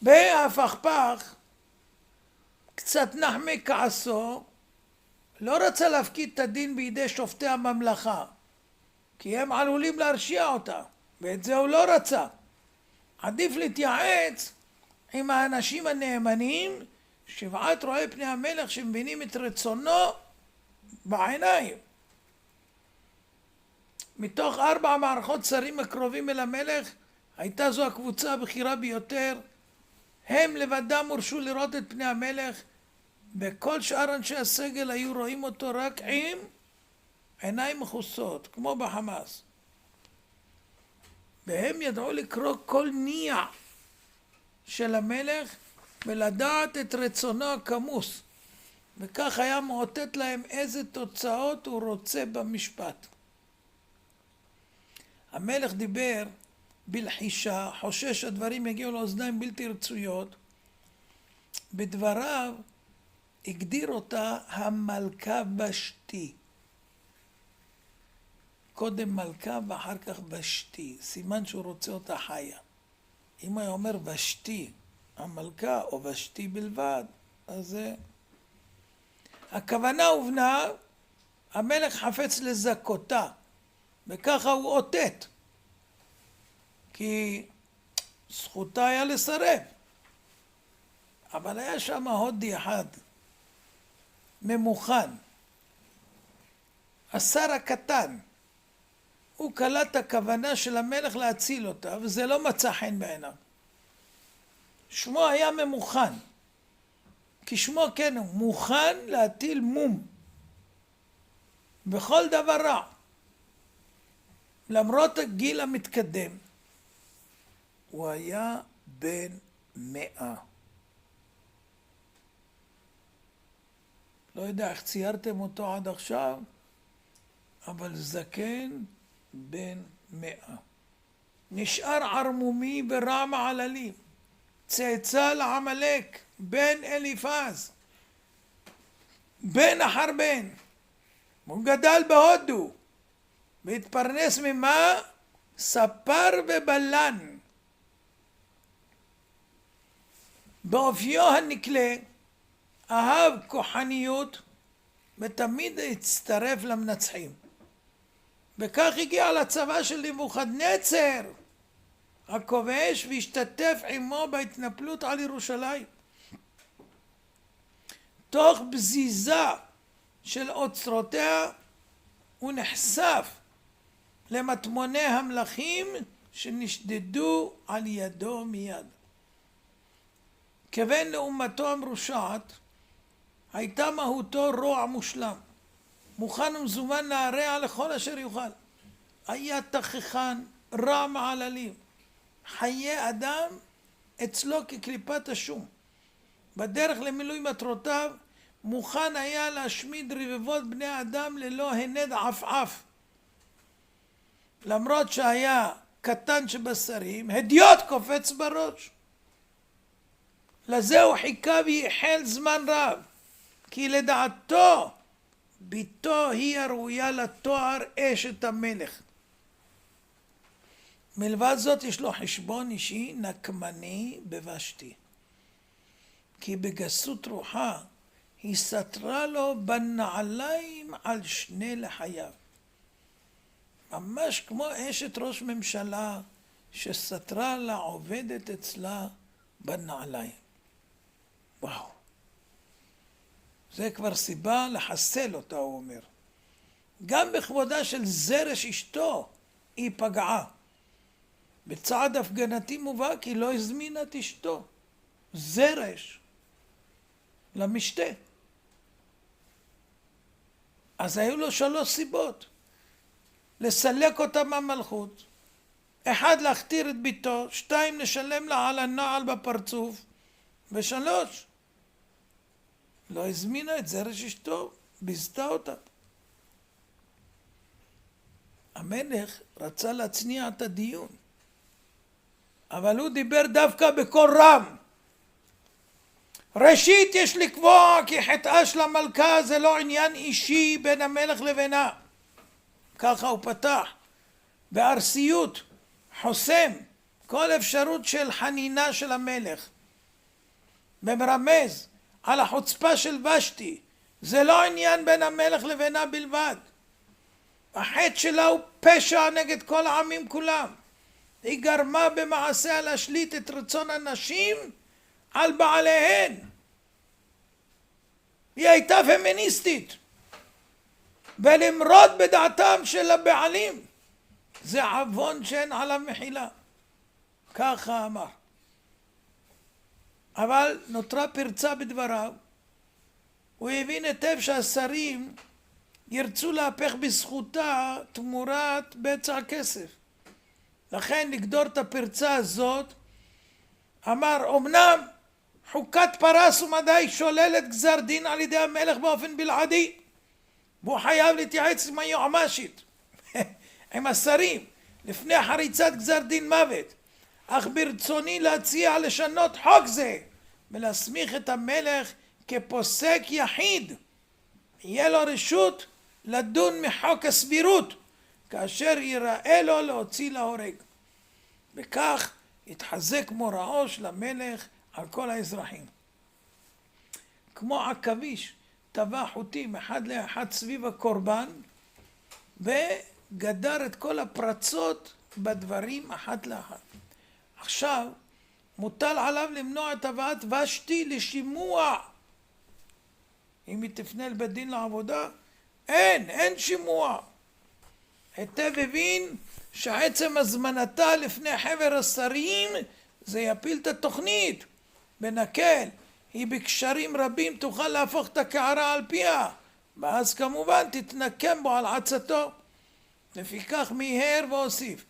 והפכפך קצת נח מכעסו, לא רצה להפקיד את הדין בידי שופטי הממלכה, כי הם עלולים להרשיע אותה, ואת זה הוא לא רצה. עדיף להתייעץ עם האנשים הנאמנים, שבעת רואי פני המלך שמבינים את רצונו בעיניים. מתוך 4 מערכות שרים הקרובים אל המלך, הייתה זו הקבוצה הבכירה ביותר. הם לבדם הורשו לראות את פני המלך, וכל שאר אנשי הסגל היו רואים אותו רק עם עיניים מכוסות, כמו בחמאס. והם ידעו לקרוא כל ניע של המלך ולדעת את רצונו הכמוס, וכך היה מאותת להם איזה תוצאות הוא רוצה במשפט. המלך דיבר בלחישה, חושש שהדברים יגיעו לאוזניים בלתי רצויות. בדבריו הגדיר אותה המלכה ושתי. קודם מלכה ואחר כך ושתי, סימן שהוא רוצה אותה חיה. אם היה אומר ושתי המלכה או ושתי בלבד, אז זה... הכוונה הובנה, המלך חפץ לזכותה, וככה הוא אותת, כי זכותה היה לסרב. אבל היה שם הודי אחד, ממוכן, השר הקטן. הוא קלט הכוונה של המלך להציל אותה, וזה לא מצא חן בעיניו. שמו היה ממוכן, כי שמו כן הוא מוכן להטיל מום בכל דבר רע. למרות הגיל המתקדם, הוא היה בן 100. לא יודע איך ציירתם אותו עד עכשיו, אבל זקן בן 100. נשאר ערמומי ברע מעללים, צאצא לעמלק, בן אליפז, בן אחר בן. הוא גדל בהודו, והתפרנס ממה? ספר ובלן. באופיו הנקלה, אהב כוחניות, ותמיד הצטרף למנצחים. וכך הגיע לצבא של נבוכדנצר הכובש, והשתתף עמו בהתנפלות על ירושלים. תוך בזיזה של אוצרותיה הוא נחשף למטמוני המלכים שנשדדו על ידו מיד. כבן לאומתו המרושעת, הייתה מהותו רוע מושלם, מוכן ומזומן להרע לכל אשר יוכל. היה תככן, רע מעללים, חיי אדם אצלו כקליפת השום. בדרך למילוי מטרותיו מוכן היה להשמיד רבבות בני אדם ללא הנד עפעף. למרות שהיה קטן שבשרים, הדיוט קופץ בראש. לזה הוא חיכה וייחל זמן רב, כי לדעתו ביתו היא הראויה לתואר אשת המלך. מלבד זאת יש לו חשבון אישי נקמני בוושתי, כי בגסות רוחה היא סתרה לו בנעליים על 2 לחייו. ממש כמו אשת ראש ממשלה שסתרה לה עובדת אצלה בנעליים. וואו, זה כבר סיבה לחסל אותה, הוא אומר. גם בכבודה של זרש אשתו היא פגעה. בצעד הפגנתי מובא כי לא הזמינה את אשתו, זרש, למשתה. אז היו לו 3 סיבות. לסלק אותה מהמלכות, 1 להכתיר את ביתו, 2 לשלם לה על הנעל בפרצוף, ו3 לא הזמינה את זרש אשתו, ביזתה אותה. המלך רצה להצניע את הדיון, אבל הוא דיבר דווקא בקול רם. ראשית יש לקבוע כי חטאה של המלכה זה לא עניין אישי בין המלך לבינה. ככה הוא פתח. בארסיות חוסם כל אפשרות של חנינה של המלך. ומרמז על החוצפה של ושתי. זה לא עניין בין המלך לבינה בלבד. החטא שלה הוא פשע נגד כל העמים כולם. היא גרמה במעשיה להשליט את רצון הנשים על בעליהן. היא הייתה פמיניסטית. ולמרוד בדעתם של הבעלים. זה עוון שאין עליו מחילה. ככה אמר. אבל נותרה פרצה בדבריו. הוא הבין היטב שהשרים ירצו להפך בזכותה תמורת בצע כסף. לכן לגדור את הפרצה הזאת, אמר, אמנם חוקת פרס ומדי שוללת גזר דין על ידי המלך באופן בלעדי, והוא חייב להתייעץ עם היועמ"שית, עם השרים, לפני חריצת גזר דין מוות. אך ברצוני להציע לשנות חוק זה, ולהסמיך את המלך כפוסק יחיד. יהיה לו רשות לדון מחוק הסבירות, כאשר ייראה לו להוציא להורג. וכך התחזק מוראו של המלך על כל האזרחים. כמו עכביש טבע חוטים אחד לאחד סביב הקורבן, וגדר את כל הפרצות בדברים אחת לאחת. עכשיו מוטל עליו למנוע את הבאת ושתי לשימוע. אם היא תפנה לבית דין לעבודה, אין שימוע. היטב הבין שעצם הזמנתה לפני חבר השרים זה יפיל את התוכנית. בנקל, היא בקשרים רבים תוכל להפוך את הקערה על פיה, ואז כמובן תתנקם בו על עצתו. לפיכך מיהר והוסיף,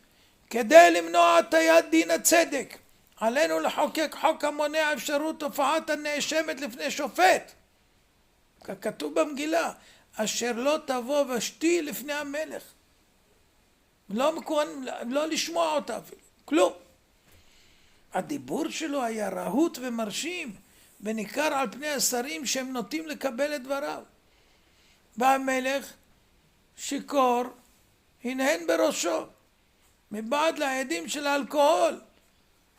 כדי למנוע הטיית דין הצדק, עלינו לחוקק חוק המונע אפשרות הופעת הנאשמת לפני שופט. ככתוב במגילה, אשר לא תבוא ושתי לפני המלך. לא לשמוע אותה אפילו, כלום. הדיבור שלו היה רהוט ומרשים, וניכר על פני השרים שהם נוטים לקבל את דבריו. והמלך שיכור הנהן בראשו, מבעד לעדים של האלכוהול.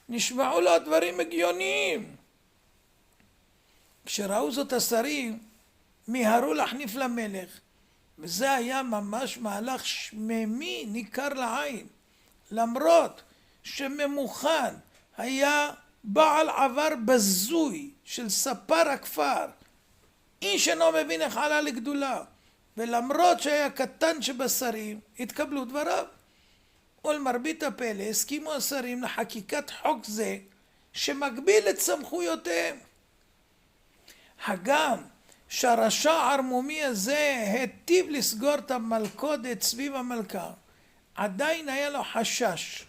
נשמעו לו הדברים הגיוניים. כשראו זאת השרים, מיהרו להחניף למלך, וזה היה ממש מהלך שממי ניכר לעין. למרות שממוכן היה בעל עבר בזוי של ספר הכפר, איש אינו מבין איך עלה לגדולה, ולמרות שהיה קטן שבשרים, התקבלו דבריו. ולמרבית הפלא הסכימו השרים לחקיקת חוק זה שמגביל את סמכויותיהם. הגם שהרשע הערמומי הזה היטיב לסגור את המלכודת סביב המלכה, עדיין היה לו חשש.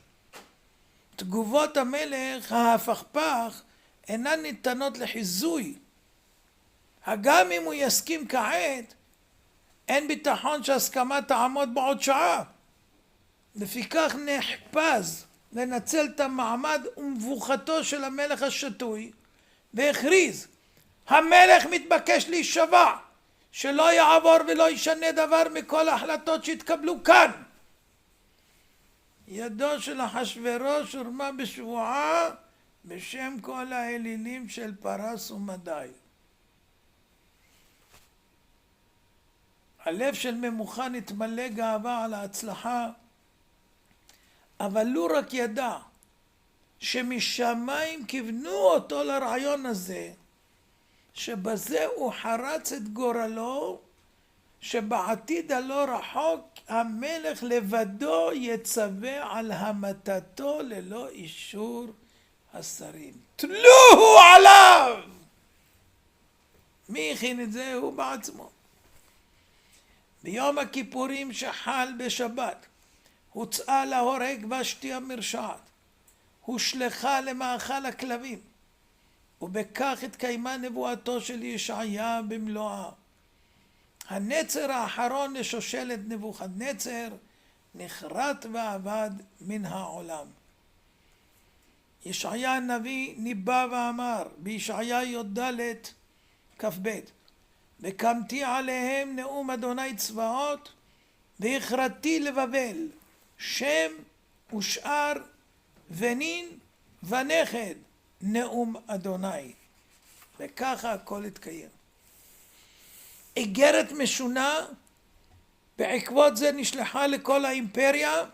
תגובות המלך ההפכפך אינן ניתנות לחיזוי. הגם אם הוא יסכים כעת, אין ביטחון שהסכמה תעמוד בעוד שעה. לפיכך נחפז לנצל את המעמד ומבוכתו של המלך השתוי, והכריז, המלך מתבקש להישבע שלא יעבור ולא ישנה דבר מכל ההחלטות שהתקבלו כאן. ידו של אחשוורוש הורמה בשבועה בשם כל האלילים של פרס ומדי. הלב של ממוכן התמלא גאווה על ההצלחה, אבל לו רק ידע שמשמיים כיוונו אותו לרעיון הזה, שבזה הוא חרץ את גורלו, שבעתיד הלא רחוק המלך לבדו יצווה על המתתו ללא אישור השרים. תלוהו עליו! מי הכין את זה? הוא בעצמו. ביום הכיפורים שחל בשבת הוצאה להורג ושתי המרשעת, הושלכה למאכל הכלבים, ובכך התקיימה נבואתו של ישעיה במלואה. הנצר האחרון לשושלת נבוכדנצר נחרט ואבד מן העולם. ישעיה הנביא ניבא ואמר בישעיה י"ד כ"ב, וקמתי עליהם נאום אדוני צבאות, והכרתי לבבל שם ושאר ונין ונכד נאום אדוני. וככה הכל התקיים. איגרת משונה בעקבות זה נשלחה לכל האימפריה,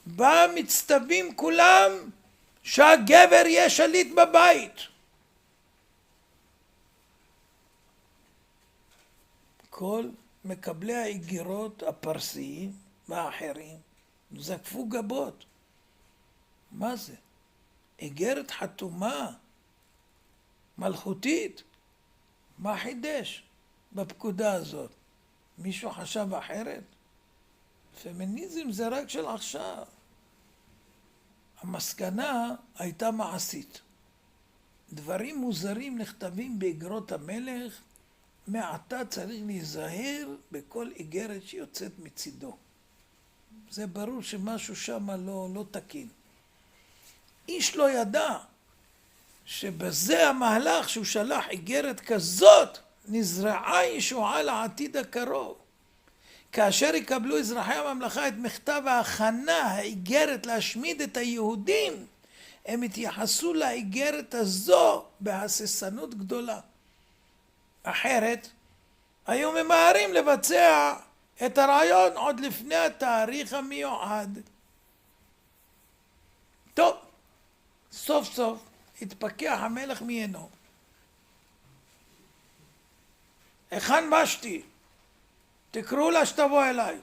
בה מצטווים כולם שהגבר יהיה שליט בבית. כל מקבלי האיגרות הפרסיים והאחרים זקפו גבות. מה זה? איגרת חתומה מלכותית? מה חידש בפקודה הזאת? מישהו חשב אחרת? פמיניזם זה רק של עכשיו. המסקנה הייתה מעשית. דברים מוזרים נכתבים באיגרות המלך, מעתה צריך להיזהר בכל איגרת שיוצאת מצידו. זה ברור שמשהו שם לא תקין. איש לא ידע שבזה המהלך שהוא שלח איגרת כזאת נזרעה ישועה לעתיד הקרוב. כאשר יקבלו אזרחי הממלכה את מכתב ההכנה, האיגרת להשמיד את היהודים, הם התייחסו לאיגרת הזו בהססנות גדולה. אחרת היו ממהרים לבצע את הרעיון עוד לפני התאריך המיועד. טוב, סוף סוף התפכח המלך מעינו. היכן ושתי? תקראו לה שתבוא אליי.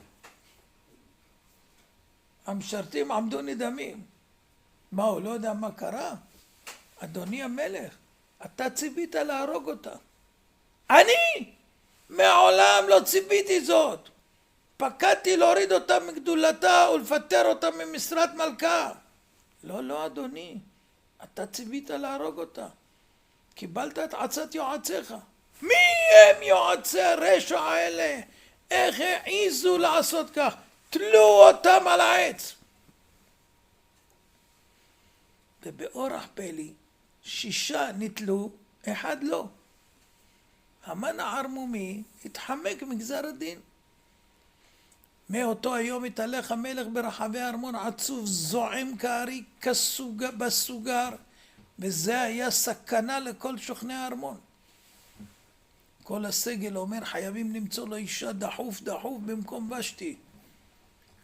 המשרתים עמדו נדהמים. מה, הוא לא יודע מה קרה? אדוני המלך, אתה ציווית להרוג אותה. אני מעולם לא ציוויתי זאת. פקדתי להוריד אותה מגדולתה ולפטר אותה ממשרת מלכה. לא אדוני, אתה ציווית להרוג אותה. קיבלת את עצת יועציך. מי הם יועצי הרשע האלה? איך העיזו לעשות כך? תלו אותם על העץ. ובאורח פלא 6 נתלו, 1 לא. המן הערמומי התחמק מגזר הדין. מאותו היום התהלך המלך ברחבי הארמון עצוב, זועם כארי בסוגר, וזה היה סכנה לכל שוכני הארמון. כל הסגל אומר חייבים למצוא לו אישה דחוף במקום ושתי.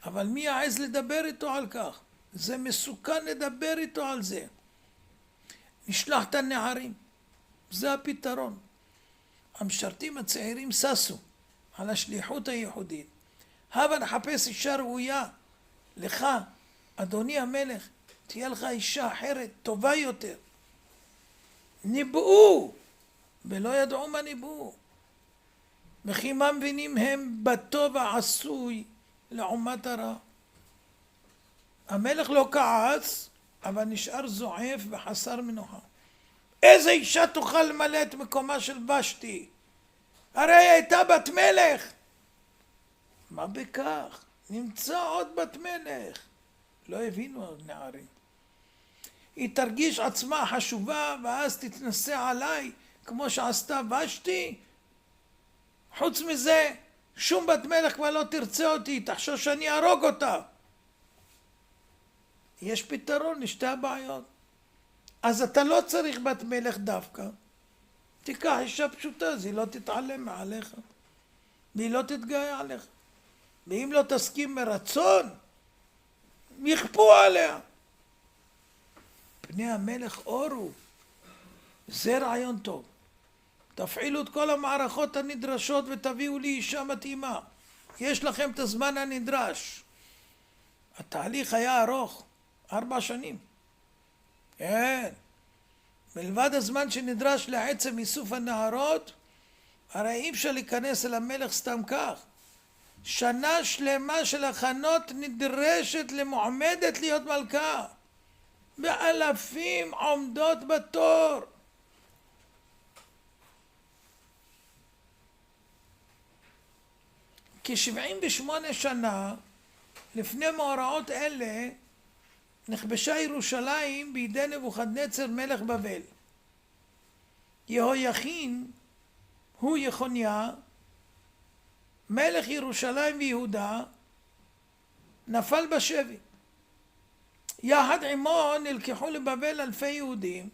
אבל מי יעז לדבר איתו על כך? זה מסוכן לדבר איתו על זה. נשלח את הנערים, זה הפתרון. המשרתים הצעירים ססו על השליחות הייחודית. הבה נחפש אישה ראויה לך, אדוני המלך, תהיה לך אישה אחרת, טובה יותר. ניבאו ולא ידעו מה ניבאו. וכי מה מבינים הם בטוב העשוי לעומת הרע. המלך לא כעס, אבל נשאר זועף וחסר מנוחה. איזה אישה תוכל למלא את מקומה של ושתי? הרי היא הייתה בת מלך. מה בכך? נמצא עוד בת מלך. לא הבינו הנערים. היא תרגיש עצמה חשובה ואז תתנסה עליי כמו שעשתה ושתי. חוץ מזה, שום בת מלך כבר לא תרצה אותי, תחשוב שאני ארוג אותה. יש פתרון לשתי הבעיות. אז אתה לא צריך בת מלך דווקא. תיקח אישה פשוטה, אז היא לא תתעלם מעליך. והיא לא תתגאה עליך. ואם לא תסכים מרצון, יכפו עליה. פני המלך אורו. זה רעיון טוב. תפעילו את כל המערכות הנדרשות ותביאו לי אישה מתאימה. יש לכם את הזמן הנדרש. התהליך היה ארוך, 4 שנים. כן. מלבד הזמן שנדרש לעצם איסוף הנערות, הרי אי אפשר להיכנס אל המלך סתם כך. שנה שלמה של הכנות נדרשת למועמדת להיות מלכה. ואלפים עומדות בתור. כ-78 שנה לפני מאורעות אלה נכבשה ירושלים בידי נבוכדנצר מלך בבל. יהויכין הוא יחוניה, מלך ירושלים ויהודה, נפל בשבי. יחד עמו נלקחו לבבל אלפי יהודים,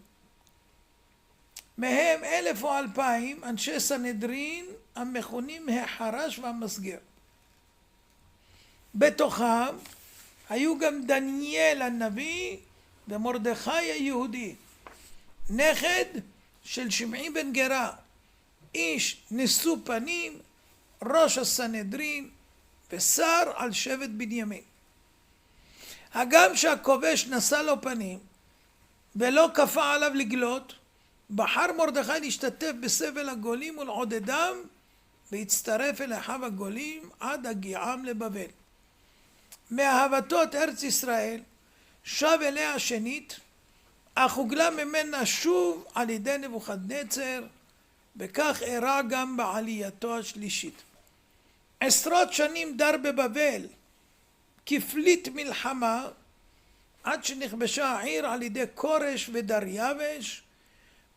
מהם 1,000 או 2,000 אנשי סנהדרין המכונים החרש והמסגר. בתוכם היו גם דניאל הנביא ומרדכי היהודי, נכד של שמעי בן גרה, איש נשוא פנים, ראש הסנהדרין ושר על שבט בנימין. הגם שהכובש נשא לו פנים ולא כפה עליו לגלות, בחר מרדכי להשתתף בסבל הגולים ולעודדם, והצטרף אל אחיו הגולים עד הגיעם לבבל. מאהבתו את ארץ ישראל שב אליה שנית, אך הוגלה ממנה שוב על ידי נבוכדנצר, וכך אירע גם בעלייתו השלישית. עשרות שנים דר בבבל כפליט מלחמה, עד שנכבשה העיר על ידי כורש ודריווש,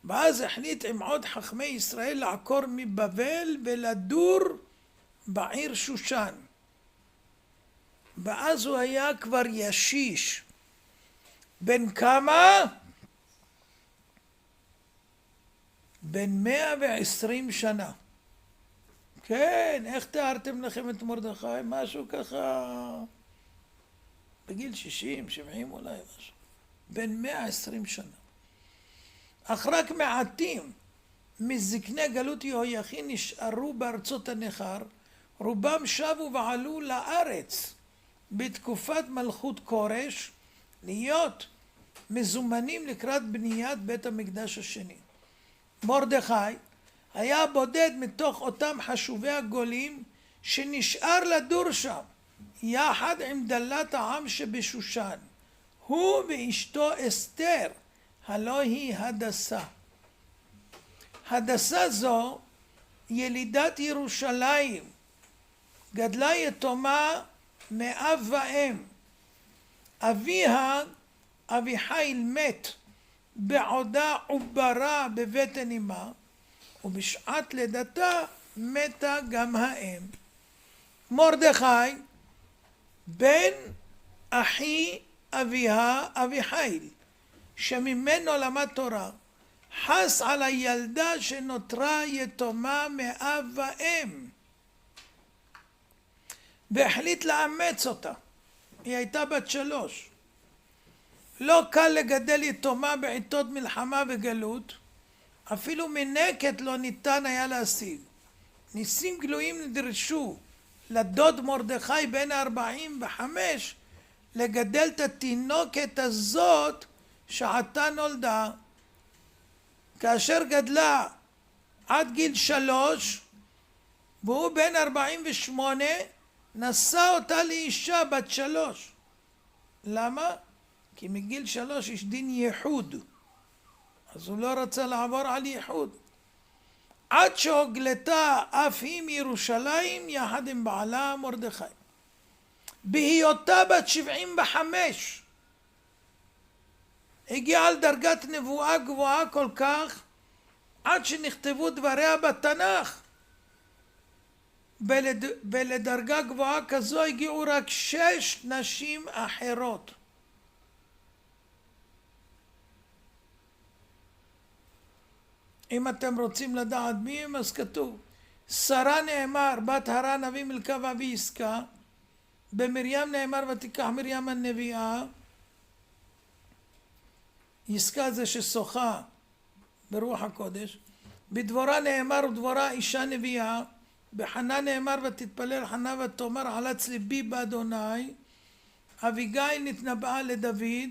ואז החליט עם עוד חכמי ישראל לעקור מבבל ולדור בעיר שושן. ואז הוא היה כבר ישיש. בן כמה? בן 120 שנה. כן, איך תיארתם לכם את מרדכי? משהו ככה בגיל 60, 70 אולי משהו. בן 120 שנה. אך רק מעטים מזקני גלות יהויכין נשארו בארצות הנכר, רובם שבו ועלו לארץ בתקופת מלכות כורש, להיות מזומנים לקראת בניית בית המקדש השני. מרדכי היה בודד מתוך אותם חשובי הגולים שנשאר לדור שם, יחד עם דלת העם שבשושן, הוא ואשתו אסתר, הלא היא הדסה. הדסה זו, ילידת ירושלים, גדלה יתומה מאב ואם. אביה, אביחיל, מת בעודה עוברה בבטן אמה, ובשעת לידתה מתה גם האם. מרדכי, בן אחי אביה אביחיל, שממנו למד תורה, חס על הילדה שנותרה יתומה מאב ואם, והחליט לאמץ אותה. היא הייתה בת 3. לא קל לגדל יתומה בעיתות מלחמה וגלות, אפילו מנקת לא ניתן היה להשיג. ניסים גלויים נדרשו לדוד מרדכי בן 45 לגדל את התינוקת הזאת שעתה נולדה. כאשר גדלה עד גיל 3 והוא בן 48, נשא אותה לאישה בת 3. למה? כי מגיל 3 יש דין ייחוד, אז הוא לא רצה לעבור על ייחוד. עד שהוגלתה אף היא מירושלים יחד עם בעלה מרדכי. בהיותה בת 75 הגיעה על דרגת נבואה גבוהה כל כך, עד שנכתבו דבריה בתנ"ך. ולדרגה גבוהה כזו הגיעו רק 6 נשים אחרות. אם אתם רוצים לדעת מי הם, אז כתוב שרה נאמר בת הרן אבי מלכה ואבי עסקה, במרים נאמר ותיקח מרים הנביאה, עסקה זה ששוחה ברוח הקודש, בדבורה נאמר ודבורה אישה נביאה, בחנה נאמר ותתפלל חנה ותאמר עלץ ליבי באדוני, אביגיל נתנבאה לדוד,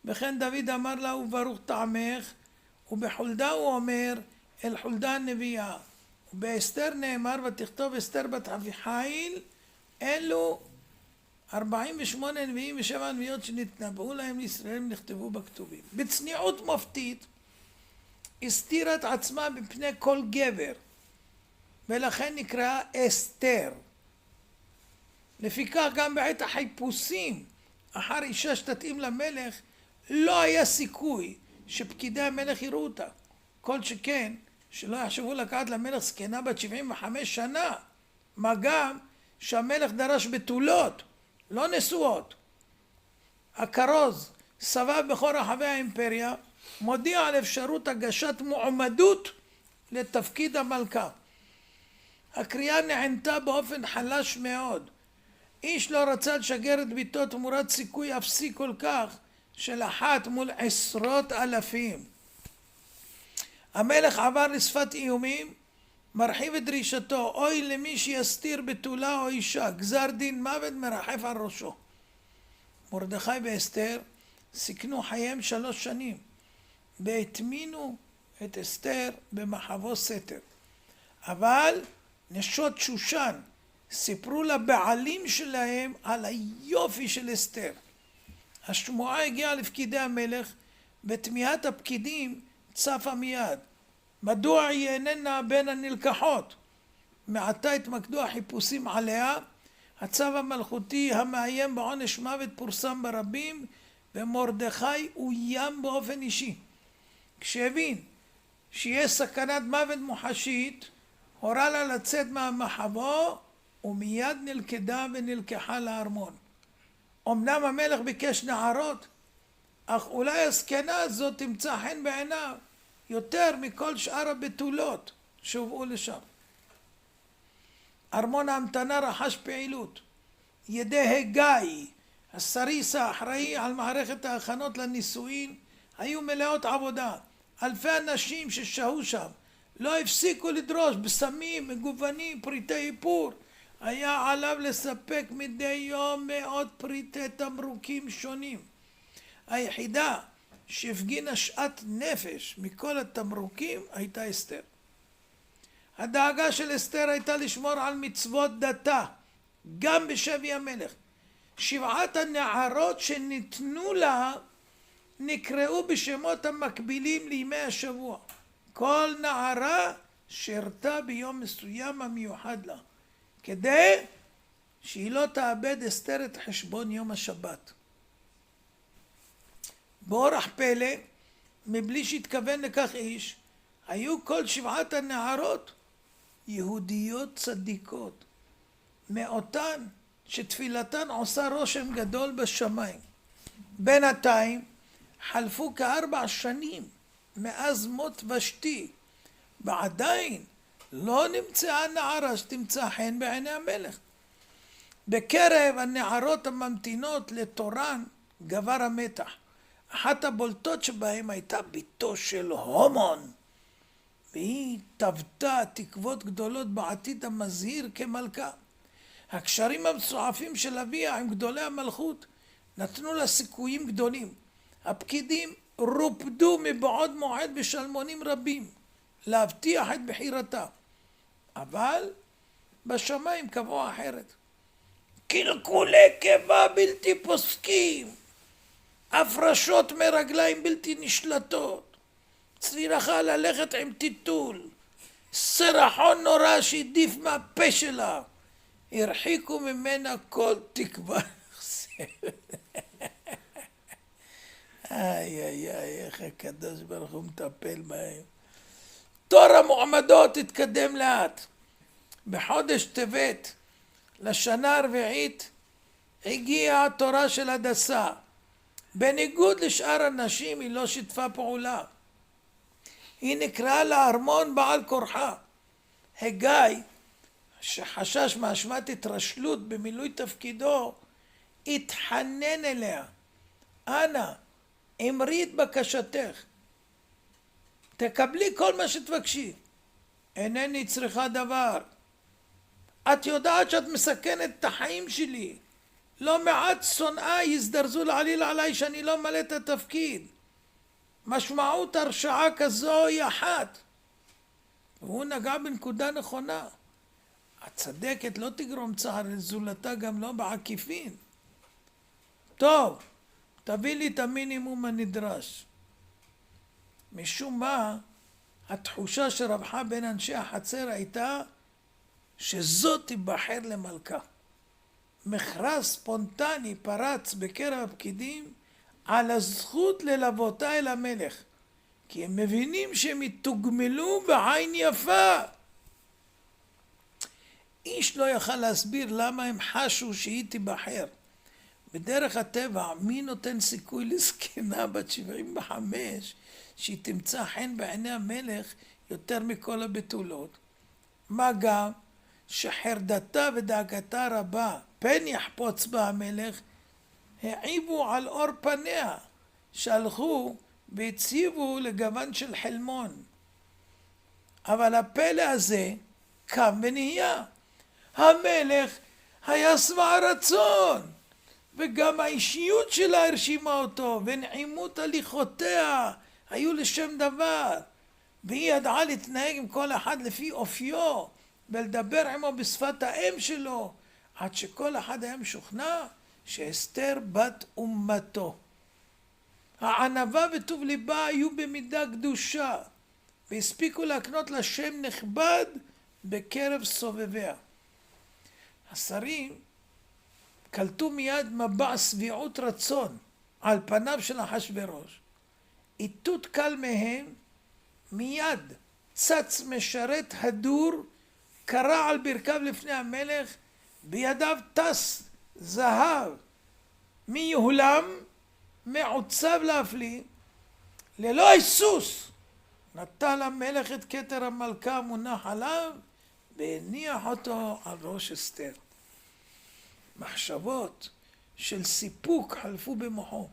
וכן דוד אמר לה וברוך טעמך, ובחולדה הוא אומר אל חולדה הנביאה, ובאסתר נאמר ותכתוב אסתר בת אביחיל. אלו 48 נביאים ו7 נביאות שנתנבאו להם לישראל נכתבו בכתובים. בצניעות מופתית הסתירה את עצמה בפני כל גבר, ולכן נקראה אסתר. לפיכך גם בעת החיפושים אחר אישה שתתאים למלך, לא היה סיכוי שפקידי המלך יראו אותה. כל שכן, שלא יחשבו לקחת למלך זקנה בת 75 שנה. מה גם שהמלך דרש בתולות, לא נשואות. הכרוז סבב בכל רחבי האימפריה, מודיע על אפשרות הגשת מועמדות לתפקיד המלכה. הקריאה נענתה באופן חלש מאוד. איש לא רצה לשגר את ביתו תמורת סיכוי אפסי כל כך של אחת מול עשרות אלפים. המלך עבר לשפת איומים, מרחיב את דרישתו, אוי למי שיסתיר בתולה או אישה, גזר דין מוות מרחף על ראשו. מרדכי ואסתר סיכנו חייהם 3 שנים, והטמינו את אסתר במחבוא סתר. אבל נשות שושן סיפרו לבעלים שלהם על היופי של אסתר. השמועה הגיעה לפקידי המלך, ותמיהת הפקידים צפה מיד. מדוע היא איננה בין הנלקחות? מעתה התמקדו החיפושים עליה. הצו המלכותי המאיים בעונש מוות פורסם ברבים, ומרדכי אוים באופן אישי. כשהבין שיש סכנת מוות מוחשית, הורה לה לצאת מהמחבוא, ומיד נלכדה ונלקחה לארמון. אמנם המלך ביקש נערות, אך אולי הזקנה הזאת תמצא חן בעיניו יותר מכל שאר הבתולות שהובאו לשם. ארמון ההמתנה רכש פעילות. ידי הגיא, הסריס האחראי על מערכת ההכנות לנישואין, היו מלאות עבודה. אלפי אנשים ששהו שם לא הפסיקו לדרוש בסמים מגוונים, פריטי איפור. היה עליו לספק מדי יום מאות פריטי תמרוקים שונים. היחידה שהפגינה שאט נפש מכל התמרוקים הייתה אסתר. הדאגה של אסתר הייתה לשמור על מצוות דתה, גם בשבי המלך. 7 הנערות שניתנו לה נקראו בשמות המקבילים לימי השבוע. כל נערה שרתה ביום מסוים המיוחד לה, כדי שהיא לא תאבד אסתר את חשבון יום השבת. באורח פלא, מבלי שהתכוון לכך איש, היו כל 7 הנערות יהודיות צדיקות, מאותן שתפילתן עושה רושם גדול בשמיים. בינתיים חלפו כ4 שנים מאז מות ושתי, ועדיין לא נמצאה נערה שתמצא חן בעיני המלך. בקרב הנערות הממתינות לתורן גבר המתח. אחת הבולטות שבהם הייתה ביתו של הומון, והיא טבתה תקוות גדולות בעתיד המזהיר כמלכה. הקשרים המצועפים של אביה עם גדולי המלכות נתנו לה סיכויים גדולים. הפקידים רופדו מבעוד מועד בשלמונים רבים להבטיח את בחירתה, אבל בשמיים קבעו אחרת. קלקולי קיבה בלתי פוסקים, הפרשות מרגליים בלתי נשלטות, צריכה ללכת עם טיטול, סרחון נורא שהדיף מהפה שלה, הרחיקו ממנה כל תקווה. איך הקדוש ברוך הוא מטפל בהם. תור המועמדות התקדם לאט. בחודש טבת לשנה הרביעית הגיעה תורה של הדסה. בניגוד לשאר הנשים היא לא שיתפה פעולה. היא נקראה לארמון בעל כורחה. הגיא, שחשש מאשמת התרשלות במילוי תפקידו, התחנן אליה. אנא, אמרי את בקשתך, תקבלי כל מה שתבקשי. אינני צריכה דבר. את יודעת שאת מסכנת את החיים שלי. לא מעט שונאי יזדרזו לעליל עליי שאני לא מלא את התפקיד. משמעות הרשעה כזו היא אחת. והוא נגע בנקודה נכונה. הצדקת לא תגרום צער לזולתה, גם לא בעקיפין. טוב, תביא לי את המינימום הנדרש. משום מה, התחושה שרווחה בין אנשי החצר הייתה שזאת תיבחר למלכה. מכרז ספונטני פרץ בקרב הפקידים על הזכות ללוותה אל המלך, כי הם מבינים שהם יתוגמלו בעין יפה. איש לא יכל להסביר למה הם חשו שהיא תיבחר. בדרך הטבע, מי נותן סיכוי לזקנה בת 75 שהיא תמצא חן בעיני המלך יותר מכל הבתולות? מה גם שחרדתה ודאגתה רבה, פן יחפוץ בה המלך, העיבו על אור פניה, שהלכו והציבו לגוון של חלמון. אבל הפלא הזה קם ונהיה. המלך היה שבע רצון, וגם האישיות שלה הרשימה אותו, ונעימות הליכותיה היו לשם דבר, והיא ידעה להתנהג עם כל אחד לפי אופיו, ולדבר עמו בשפת האם שלו, עד שכל אחד היה משוכנע שאסתר בת אומתו. הענווה וטוב ליבה היו במידה קדושה, והספיקו להקנות לה שם נכבד בקרב סובביה. השרים קלטו מיד מבע שביעות רצון על פניו של אחשוורוש. איתות קל מהם, מיד צץ משרת הדור, קרע על ברכיו לפני המלך, בידיו טס זהב מיהולם, מעוצב להפליא, ללא היסוס נטל המלך את כתר המלכה המונח עליו, והניח אותו על ראש אסתר. מחשבות של סיפוק חלפו במוחו.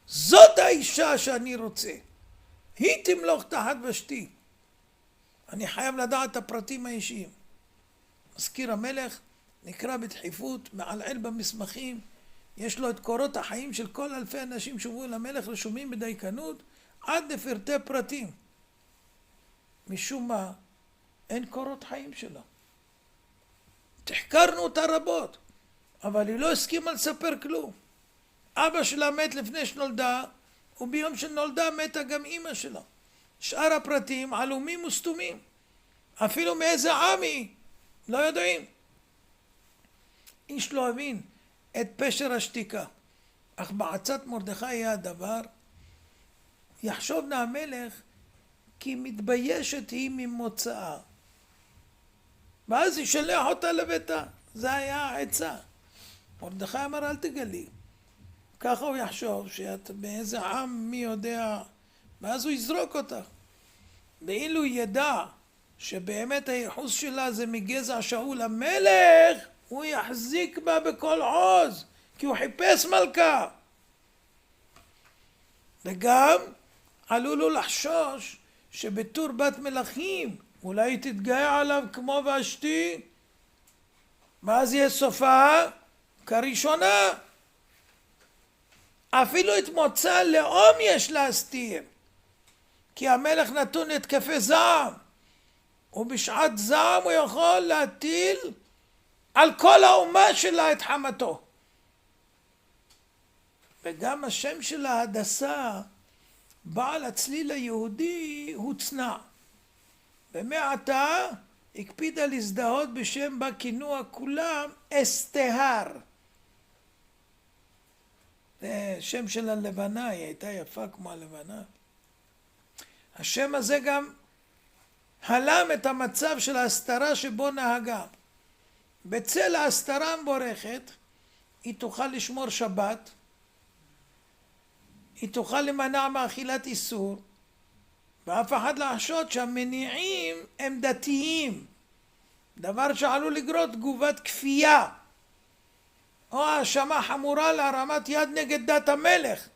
זאת האישה שאני רוצה, היא תמלוך תחת ושתי. אני חייב לדעת את הפרטים האישיים. מזכיר המלך נקרא בדחיפות, מעלעל במסמכים, יש לו את קורות החיים של כל אלפי אנשים שהובאו למלך, רשומים בדייקנות עד לפרטי פרטים. משום מה אין קורות חיים שלה. תחקרנו אותה רבות, אבל היא לא הסכימה לספר כלום. אבא שלה מת לפני שנולדה, וביום שנולדה מתה גם אמא שלה. שאר הפרטים עלומים וסתומים. אפילו מאיזה עם היא, לא יודעים. איש לא הבין את פשר השתיקה, אך בעצת מרדכי היה הדבר. יחשוב נא המלך כי מתביישת היא ממוצאה, ואז ישלח אותה לביתה. זה היה העצה. מרדכי אמר אל תגלי, ככה הוא יחשוב שאת באיזה עם מי יודע, ואז הוא יזרוק אותה. ואילו ידע שבאמת הייחוס שלה זה מגזע שאול המלך, הוא יחזיק בה בכל עוז, כי הוא חיפש מלכה. וגם עלול הוא לחשוש שבתור בת מלכים אולי תתגאה עליו כמו ושתי, ואז יהיה סופה כראשונה. אפילו את מוצא לאום יש להסתיר, כי המלך נתון להתקפי זעם, ובשעת זעם הוא יכול להטיל על כל האומה שלה את חמתו. וגם השם שלה הדסה, בעל הצליל היהודי, הוצנע. ומעתה הקפידה להזדהות בשם בה כינוע כולם אסתהר. זה שם של הלבנה, היא הייתה יפה כמו הלבנה. השם הזה גם הלם את המצב של ההסתרה שבו נהגה. בצל ההסתרה המבורכת היא תוכל לשמור שבת, היא תוכל למנע מאכילת איסור, ואף אחד לחשוד שהמניעים הם דתיים, דבר שעלול לגרום תגובת כפייה או האשמה חמורה להרמת יד נגד דת המלך.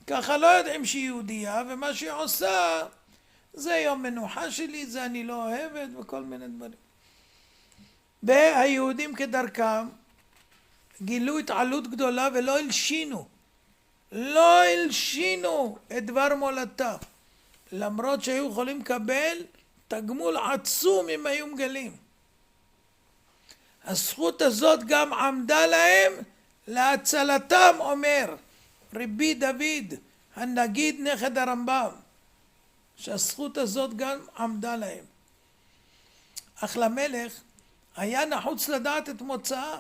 ככה לא יודעים שהיא יהודייה, ומה שהיא עושה זה יום מנוחה שלי, זה אני לא אוהבת, וכל מיני דברים. והיהודים כדרכם גילו התעלות גדולה ולא הלשינו את דבר מולדתה, למרות שהיו יכולים לקבל תגמול עצום אם היו מגלים. הזכות הזאת גם עמדה להם להצלתם, אומר רבי דוד הנגיד נכד הרמב"ם, שהזכות הזאת גם עמדה להם. אך למלך היה נחוץ לדעת את מוצאה.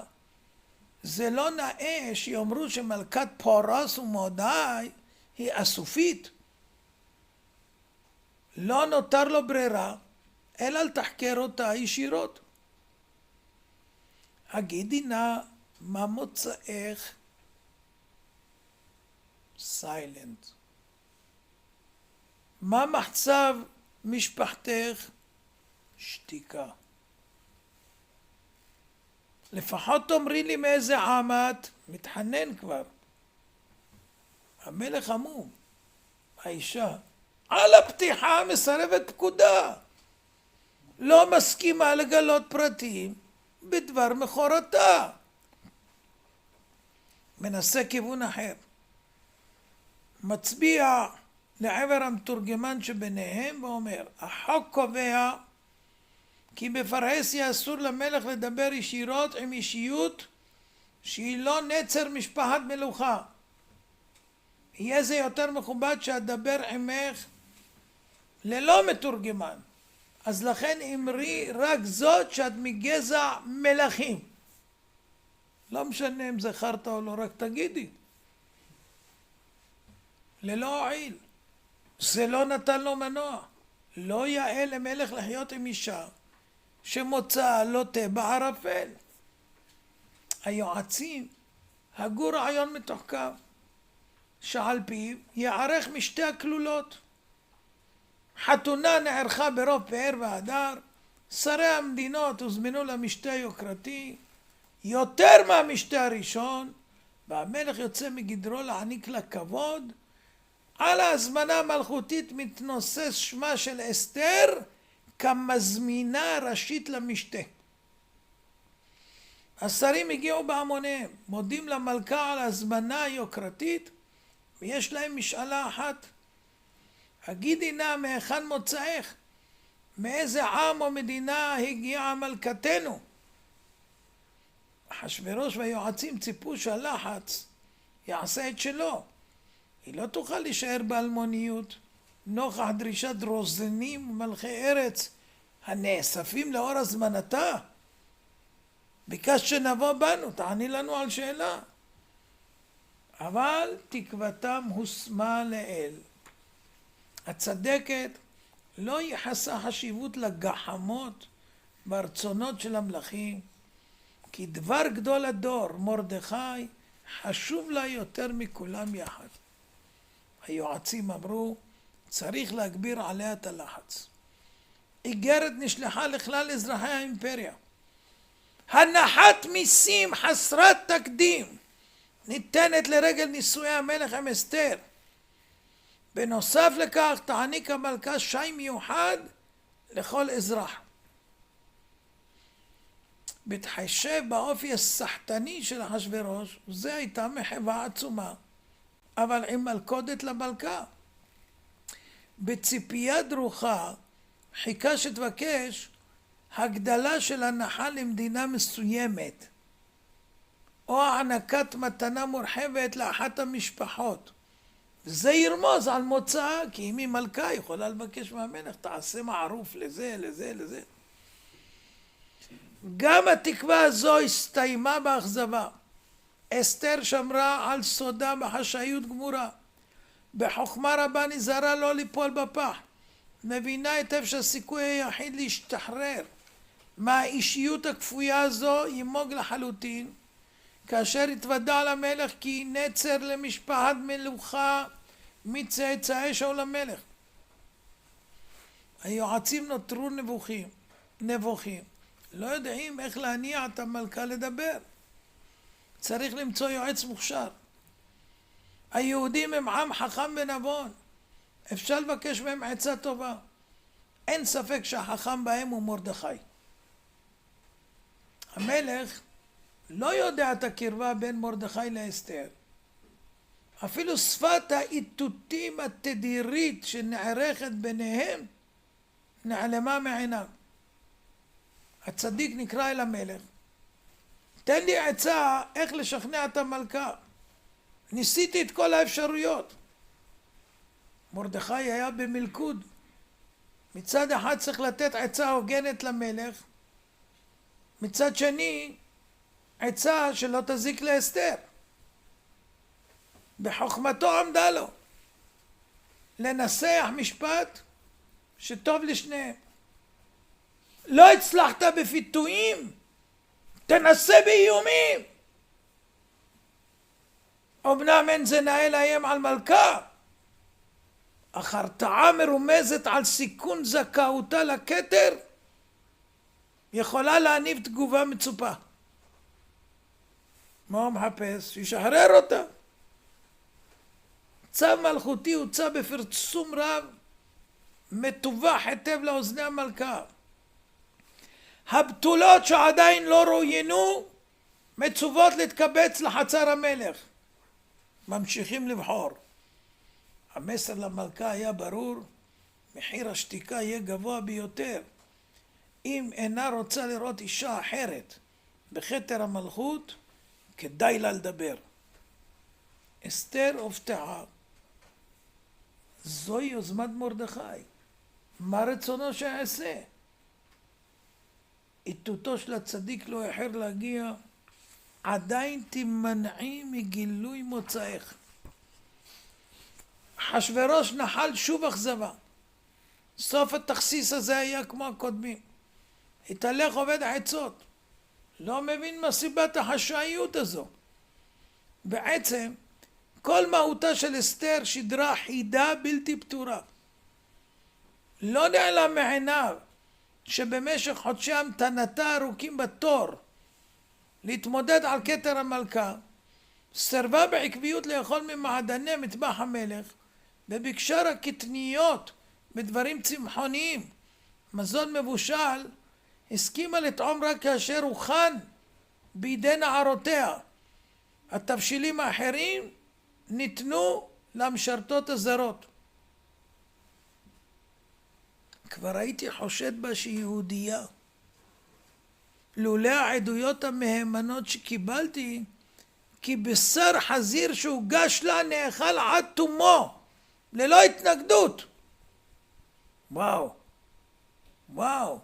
זה לא נאה שיאמרו שמלכת פורס ומאודי היא אסופית. לא נותר לו ברירה, אלא לתחקר אותה ישירות. הגידי נא מה מוצאך? סיילנט. מה מחצב משפחתך? שתיקה. לפחות תאמרי לי מאיזה עם את? מתחנן כבר. המלך המום. האישה על הפתיחה מסרבת פקודה. לא מסכימה לגלות פרטים בדבר מכורתה. מנסה כיוון אחר. מצביע לעבר המתורגמן שביניהם ואומר, החוק קובע כי בפרהסיה אסור למלך לדבר ישירות עם אישיות שהיא לא נצר משפחת מלוכה. יהיה זה יותר מכובד שאדבר עמך ללא מתורגמן. אז לכן אמרי רק זאת שאת מגזע מלכים. לא משנה אם זכרת או לא, רק תגידי. ללא הועיל. זה לא נתן לו מנוע. לא יאה למלך לחיות עם אישה שמוצאה לוטה בערפל. היועצים הגו רעיון מתוחכם, שעל פיו יערך משתי הכלולות. חתונה נערכה ברוב פאר והדר, שרי המדינות הוזמנו למשתה יוקרתי, יותר מהמשתה הראשון, והמלך יוצא מגדרו להעניק לה כבוד. על ההזמנה המלכותית מתנוסס שמה של אסתר כמזמינה ראשית למשתה. השרים הגיעו בהמוניהם, מודים למלכה על הזמנה היוקרתית, ויש להם משאלה אחת. הגידי נא מהיכן מוצאך? מאיזה עם או מדינה הגיעה מלכתנו? אחשוורוש והיועצים ציפו שהלחץ יעשה את שלו. היא לא תוכל להישאר באלמוניות נוכח דרישת רוזנים ומלכי ארץ הנאספים לאור הזמנתה. ביקשת שנבוא בנו, תעני לנו על שאלה. אבל תקוותם הושמה לאל. הצדקת לא יחסה חשיבות לגחמות ברצונות של המלכים, כי דבר גדול הדור, מרדכי, חשוב לה יותר מכולם יחד. היועצים אמרו, צריך להגביר עליה את הלחץ. איגרת נשלחה לכלל אזרחי האימפריה. הנחת מיסים חסרת תקדים ניתנת לרגל נישואי המלך עם אסתר. בנוסף לכך תעניק המלכה שי מיוחד לכל אזרח. בהתחשב באופי הסחטני של אחשוורוש, זה הייתה מחווה עצומה, אבל עם מלכודת למלכה. בציפייה דרוכה חיכה שתבקש הגדלה של הנחה למדינה מסוימת, או הענקת מתנה מורחבת לאחת המשפחות. זה ירמוז על מוצאה, כי אם היא מלכה יכולה לבקש מהמלך, תעשה מערוף לזה, לזה, לזה. גם התקווה הזו הסתיימה באכזבה. אסתר שמרה על סודה בחשאיות גמורה. בחוכמה רבה נזהרה לא ליפול בפח. מבינה היטב שהסיכוי היחיד להשתחרר מהאישיות הכפויה הזו ימוג לחלוטין, כאשר התוודע למלך כי היא נצר למשפחת מלוכה מצאצאי שאול המלך. היועצים נותרו נבוכים. לא יודעים איך להניע את המלכה לדבר. צריך למצוא יועץ מוכשר. היהודים הם עם חכם ונבון. אפשר לבקש מהם עצה טובה. אין ספק שהחכם בהם הוא מרדכי. המלך לא יודע את הקרבה בין מרדכי לאסתר. אפילו שפת האיתותים התדירית שנערכת ביניהם נעלמה מעיניו. הצדיק נקרא אל המלך. תן לי עצה איך לשכנע את המלכה. ניסיתי את כל האפשרויות. מרדכי היה במלכוד. מצד אחד צריך לתת עצה הוגנת למלך. מצד שני, עצה שלא תזיק לאסתר. בחוכמתו עמדה לו לנסח משפט שטוב לשניהם. לא הצלחת בפיתויים, תנסה באיומים. אמנם אין זה נאה לאיים על מלכה, אך הרתעה מרומזת על סיכון זכאותה לכתר יכולה להניב תגובה מצופה. מה הוא מחפש? שישחרר אותה. צו מלכותי הוא צו בפרסום רב, מטווח היטב לאוזני המלכה. הבתולות שעדיין לא רואיינו מצוות להתקבץ לחצר המלך. ממשיכים לבחור. המסר למלכה היה ברור, מחיר השתיקה יהיה גבוה ביותר. אם אינה רוצה לראות אישה אחרת בכתר המלכות, כדאי לה לדבר. אסתר הופתעה. זוהי יוזמת מרדכי. מה רצונו שיעשה? איתותו של הצדיק לא איחר להגיע. עדיין תימנעי מגילוי מוצאך. אחשוורוש נחל שוב אכזבה. סוף התכסיס הזה היה כמו הקודמים. התהלך עובד העצות. לא מבין מה סיבת החשאיות הזו. בעצם כל מהותה של אסתר שדרה חידה בלתי פתורה. לא נעלם מעיניו שבמשך חודשי המתנתה ארוכים בתור להתמודד על כתר המלכה, סרבה בעקביות לאכול ממעדני מטבח המלך, וביקשה רק קטניות בדברים צמחוניים, מזון מבושל, הסכימה לטעום רק כאשר הוכן בידי נערותיה. התבשילים האחרים ניתנו למשרתות הזרות. כבר הייתי חושד בה שהיא יהודייה. לולא העדויות המהימנות שקיבלתי, כי בשר חזיר שהוגש לה נאכל עד תומו, ללא התנגדות. וואו, וואו.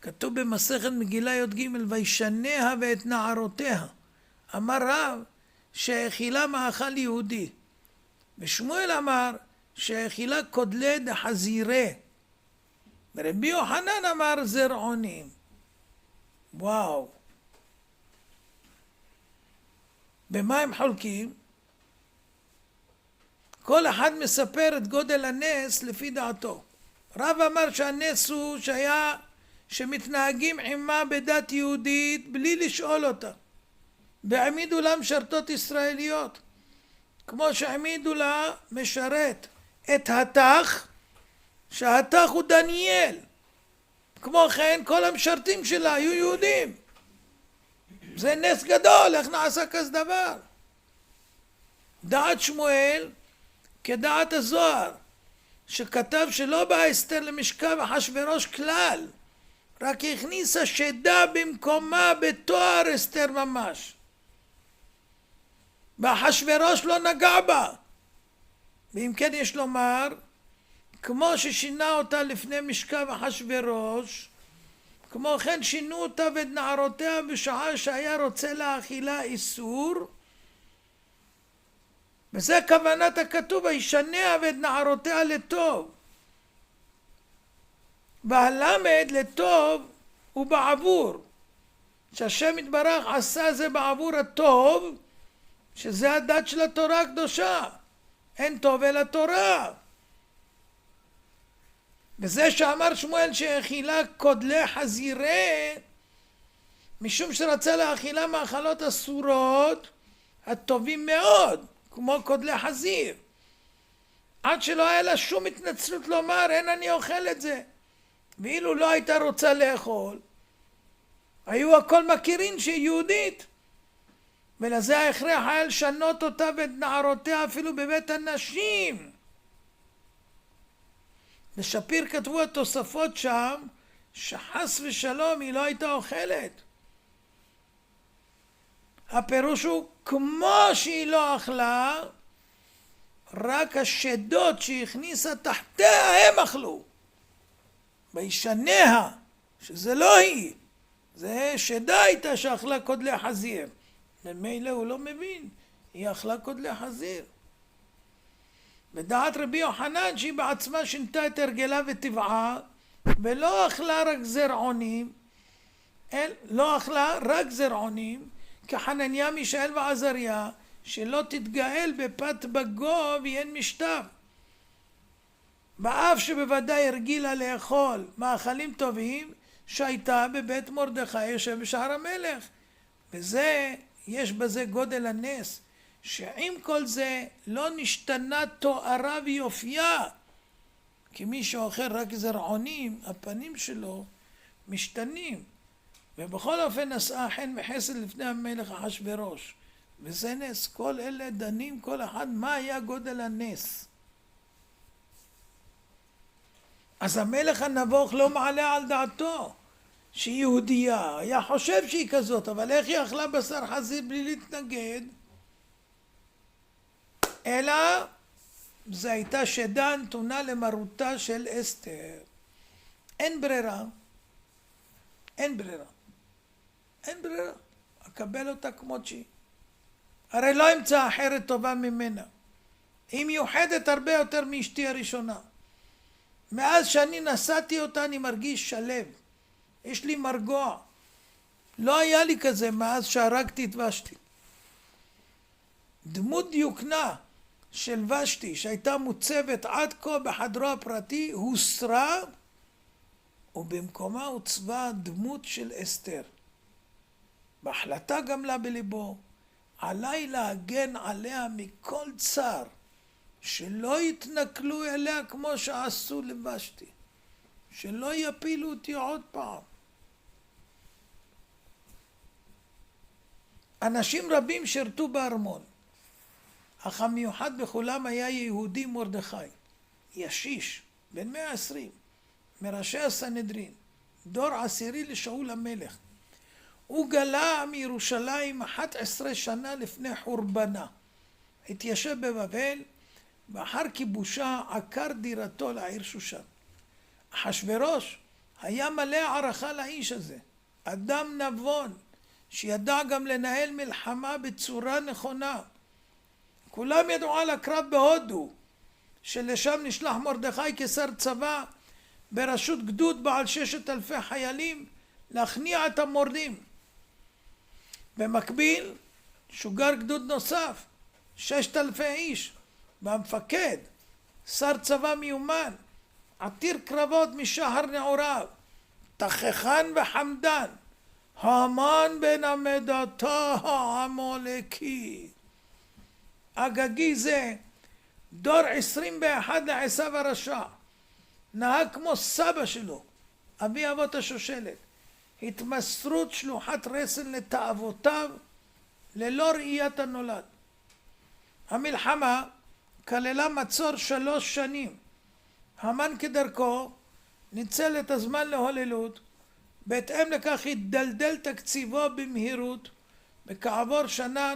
כתוב במסכת מגילה י"ג, וישניה ואת נערותיה. אמר רב שהאכילה מאכל יהודי. ושמואל אמר שהאכילה קודלי דחזירה. ורבי יוחנן אמר זרעונים. וואו. במה הם חולקים? כל אחד מספר את גודל הנס לפי דעתו. רב אמר שהנס הוא שמתנהגים עמה בדת יהודית בלי לשאול אותה. והעמידו לה משרתות ישראליות, כמו שהעמידו לה משרת את התח, שהתח הוא דניאל. כמו כן כל המשרתים שלה היו יהודים. זה נס גדול, איך נעשה כזה דבר? דעת שמואל כדעת הזוהר, שכתב שלא באה אסתר למשכב אחשוורוש כלל, רק הכניסה שדה במקומה בתואר אסתר ממש. ואחשוורוש לא נגע בה. ואם כן יש לומר, כמו ששינה אותה לפני משכב אחשוורוש, כמו כן שינו אותה ואת נערותיה בשעה שהיה רוצה להאכילה איסור. וזה כוונת הכתוב, וישניה ואת נערותיה לטוב. והלמד לטוב הוא בעבור. שהשם יתברך עשה זה בעבור הטוב, שזה הדת של התורה הקדושה. אין טוב אלא תורה. וזה שאמר שמואל שהאכילה קודלי חזירה, משום שרצה להאכילה מאכלות אסורות הטובים מאוד, כמו קודלי חזיר. עד שלא היה לה שום התנצלות לומר, אין אני אוכל את זה. ואילו לא הייתה רוצה לאכול, היו הכל מכירים שהיא יהודית. ולזה ההכרח היה לשנות אותה ואת נערותיה אפילו בבית הנשים. בשפיר כתבו התוספות שם, שחס ושלום היא לא הייתה אוכלת. הפירוש הוא כמו שהיא לא אכלה, רק השדות שהכניסה תחתיה הם אכלו. וישניה שזה לא היא, זה שדה הייתה שאכלה קודלי חזיר. ממילא הוא לא מבין, היא אכלה קודלי חזיר. בדעת רבי יוחנן שהיא בעצמה שינתה את הרגלה וטבעה, ולא אכלה רק זרעונים, לא אכלה רק זרעונים, כחנניה, מישאל ועזריה, שלא תתגאל בפת בגו ואין משתב. באף שבוודאי הרגילה לאכול מאכלים טובים, שהייתה בבית מרדכי יושב בשער המלך. וזה, יש בזה גודל הנס, שעם כל זה לא נשתנה תוארה ויופייה. כי מי שאוכל רק זרעונים, הפנים שלו משתנים. ובכל אופן נשאה חן וחסד לפני המלך אחשוורוש. וזה נס. כל אלה דנים כל אחד מה היה גודל הנס. אז המלך הנבוך לא מעלה על דעתו שהיא יהודייה. היה חושב שהיא כזאת, אבל איך היא אכלה בשר חזיר בלי להתנגד? אלא זו הייתה שדה נתונה למרותה של אסתר. אין ברירה. אין ברירה. אין ברירה. אקבל אותה כמות שהיא. הרי לא אמצא אחרת טובה ממנה. היא מיוחדת הרבה יותר מאשתי הראשונה. מאז שאני נשאתי אותה אני מרגיש שלב. יש לי מרגוע. לא היה לי כזה מאז שהרגתי את ושתי. דמות דיוקנה של ושתי שהייתה מוצבת עד כה בחדרו הפרטי הוסרה, ובמקומה הוצבה דמות של אסתר. בהחלטה גמלה בליבו, עליי להגן עליה מכל צער, שלא יתנכלו אליה כמו שעשו לבשתי, שלא יפילו אותי עוד פעם. אנשים רבים שרתו בארמון, אך המיוחד בכולם היה יהודי מרדכי, ישיש, בן 120, מראשי הסנהדרין, דור עשירי לשאול המלך. הוא גלה מירושלים 11 שנה לפני חורבנה. התיישב בבבל, ואחר כיבושה עקר דירתו לעיר שושן. אחשוורוש היה מלא הערכה לאיש הזה, אדם נבון, שידע גם לנהל מלחמה בצורה נכונה. כולם ידעו על הקרב בהודו, שלשם נשלח מרדכי כשר צבא, בראשות גדוד בעל 6,000 חיילים, להכניע את המורדים. במקביל, שוגר גדוד נוסף, 6,000 איש, והמפקד, שר צבא מיומן, עתיר קרבות משחר נעוריו, תככן וחמדן, המן בן עמדתה העמלקי. אגגי זה, דור 21 לעשיו הרשע, נהג כמו סבא שלו, אבי אבות השושלת, התמסרות שלוחת רסן לתאוותיו, ללא ראיית הנולד. המלחמה כללה מצור 3 שנים. המן כדרכו ניצל את הזמן להוללות, בהתאם לכך התדלדל תקציבו במהירות, וכעבור שנה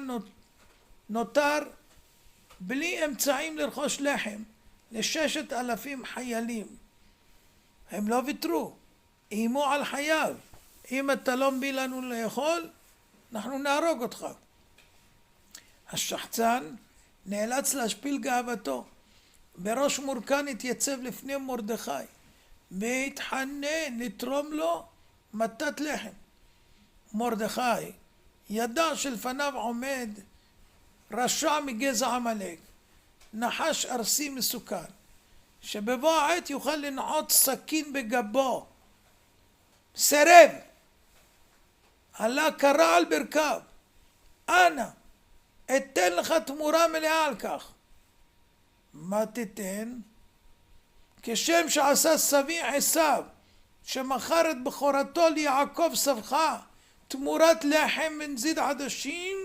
נותר בלי אמצעים לרכוש לחם ל6,000 חיילים. הם לא ויתרו, איימו על חייו. אם אתה לא מביא לנו לאכול, אנחנו נהרוג אותך. השחצן נאלץ להשפיל גאוותו. בראש מורכן התייצב לפני מרדכי, והתחנן לתרום לו מתת לחם. מרדכי ידע שלפניו עומד רשע מגזע עמלק, נחש ארסי מסוכן, שבבוא העת יוכל לנעוץ סכין בגבו. סרב, עלה קרא על ברכיו, אנא אתן לך תמורה מלאה על כך. מה תיתן? כשם שעשה סבי עשיו, שמכר את בכורתו ליעקב סבך תמורת לחם בנזיד עדשים,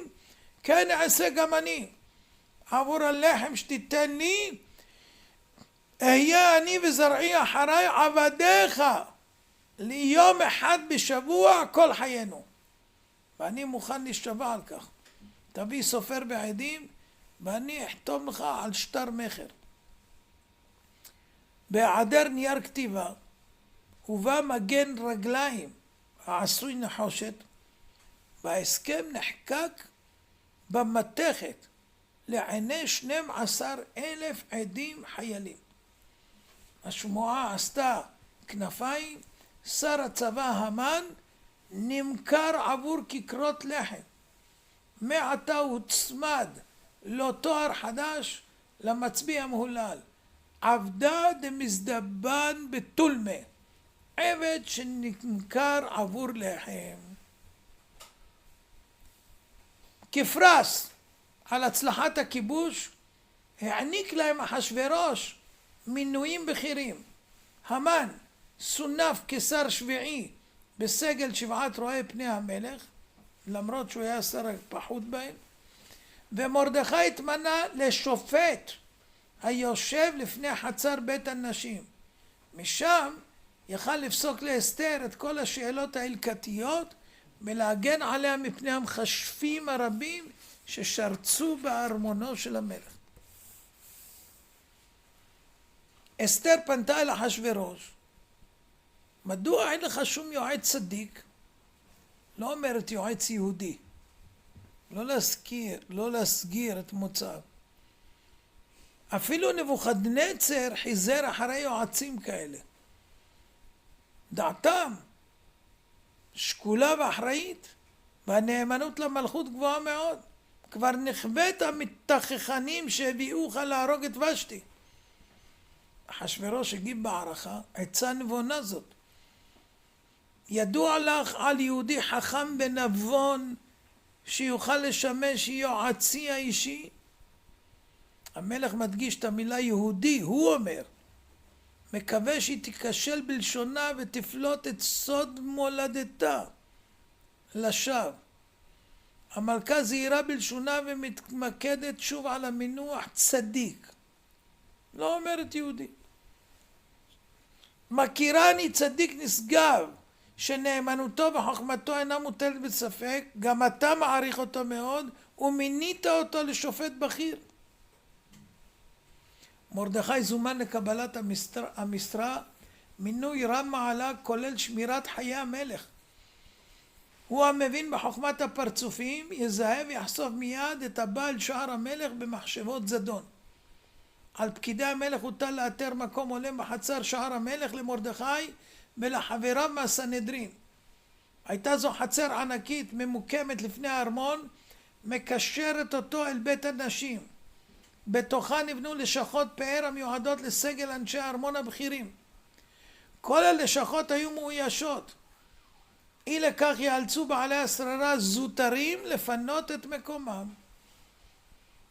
כן אעשה גם אני. עבור הלחם שתיתן לי, אהיה אני וזרעי אחריי עבדיך ליום אחד בשבוע כל חיינו. ואני מוכן להשתבע על כך. תביא סופר בעדים ואני אחתום לך על שטר מחר. בהיעדר נייר כתיבה, ובא מגן רגליים העשוי נחושת, וההסכם נחקק במתכת לעיני 12,000 עדים חיילים. השמועה עשתה כנפיים, שר הצבא המן נמכר עבור כיכרות לחם. מעתה הוצמד לו תואר חדש למצביא המהולל, עבדה דמזדבן בתולמה, עבד שנמכר עבור לחם. כפרס על הצלחת הכיבוש העניק להם אחשוורוש מינויים בכירים. המן סונף כשר שביעי בסגל 7 רואי פני המלך, למרות שהוא היה שר פחות בהם, ומרדכי התמנה לשופט היושב לפני חצר בית הנשים. משם יכל לפסוק לאסתר את כל השאלות ההלכתיות ולהגן עליה מפני המכשפים הרבים ששרצו בארמונו של המלך. אסתר פנתה אל אחשוורוש, מדוע אין לך שום יועץ צדיק? לא אומרת יועץ יהודי, לא להסגיר את מוצאיו. אפילו נבוכדנצר חיזר אחרי יועצים כאלה. דעתם שקולה ואחראית, והנאמנות למלכות גבוהה מאוד. כבר נכבאת המתכחנים שהביאוך להרוג את ושתי. אחשוורוש הגיב בהערכה, עצה נבונה זאת. ידוע לך על יהודי חכם ונבון שיוכל לשמש יועצי האישי? המלך מדגיש את המילה יהודי, הוא אומר, מקווה שהיא תיכשל בלשונה ותפלוט את סוד מולדתה לשווא. המלכה זהירה בלשונה ומתמקדת שוב על המינוח צדיק, לא אומרת יהודי. מכירני צדיק נשגב שנאמנותו וחוכמתו אינה מוטלת בספק, גם אתה מעריך אותו מאוד ומינית אותו לשופט בכיר. מרדכי זומן לקבלת המשרה, מינוי רם מעלה כולל שמירת חיי המלך. הוא המבין בחוכמת הפרצופים, יזהה ויחשוף מיד את הבעל שער המלך במחשבות זדון. על פקידי המלך הוטל לאתר מקום הולם בחצר שער המלך למרדכי ולחבריו מהסנהדרין. הייתה זו חצר ענקית ממוקמת לפני הארמון, מקשרת אותו אל בית הנשים. בתוכה נבנו לשכות פאר המיועדות לסגל אנשי הארמון הבכירים. כל הלשכות היו מאוישות. אי לכך יאלצו בעלי השררה זוטרים לפנות את מקומם.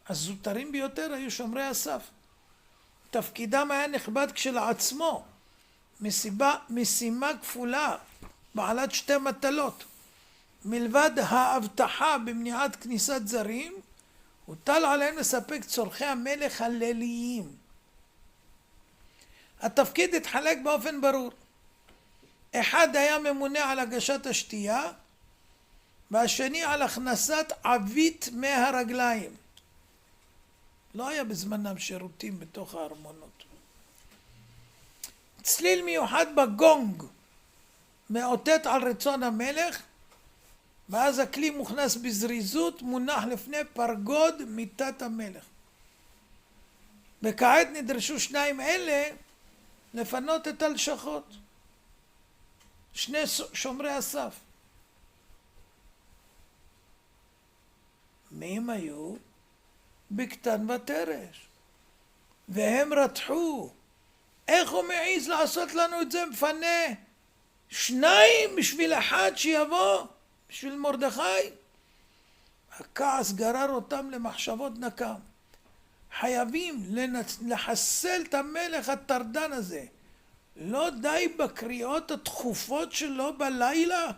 הזוטרים ביותר היו שומרי הסף. תפקידם היה נכבד כשלעצמו, משימה כפולה בעלת 2 מטלות. מלבד האבטחה במניעת כניסת זרים, הוטל עליהם לספק צורכי המלך הליליים. התפקיד התחלק באופן ברור. אחד היה ממונה על הגשת השתייה, והשני על הכנסת עבית מהרגליים. לא היה בזמנם שירותים בתוך הארמונות. צליל מיוחד בגונג מאותת על רצון המלך, ואז הכלי מוכנס בזריזות, מונח לפני פרגוד מיטת המלך. וכעת נדרשו 2 אלה לפנות את הלשכות. 2 שומרי הסף. מי הם היו? בקתן ותרש. והם רתחו. איך הוא מעיז לעשות לנו את זה? מפנה 2 בשביל אחד שיבוא, בשביל מרדכי. הכעס גרר אותם למחשבות נקם. חייבים לחסל את המלך הטרדן הזה. לא די בקריאות התכופות שלו בלילה,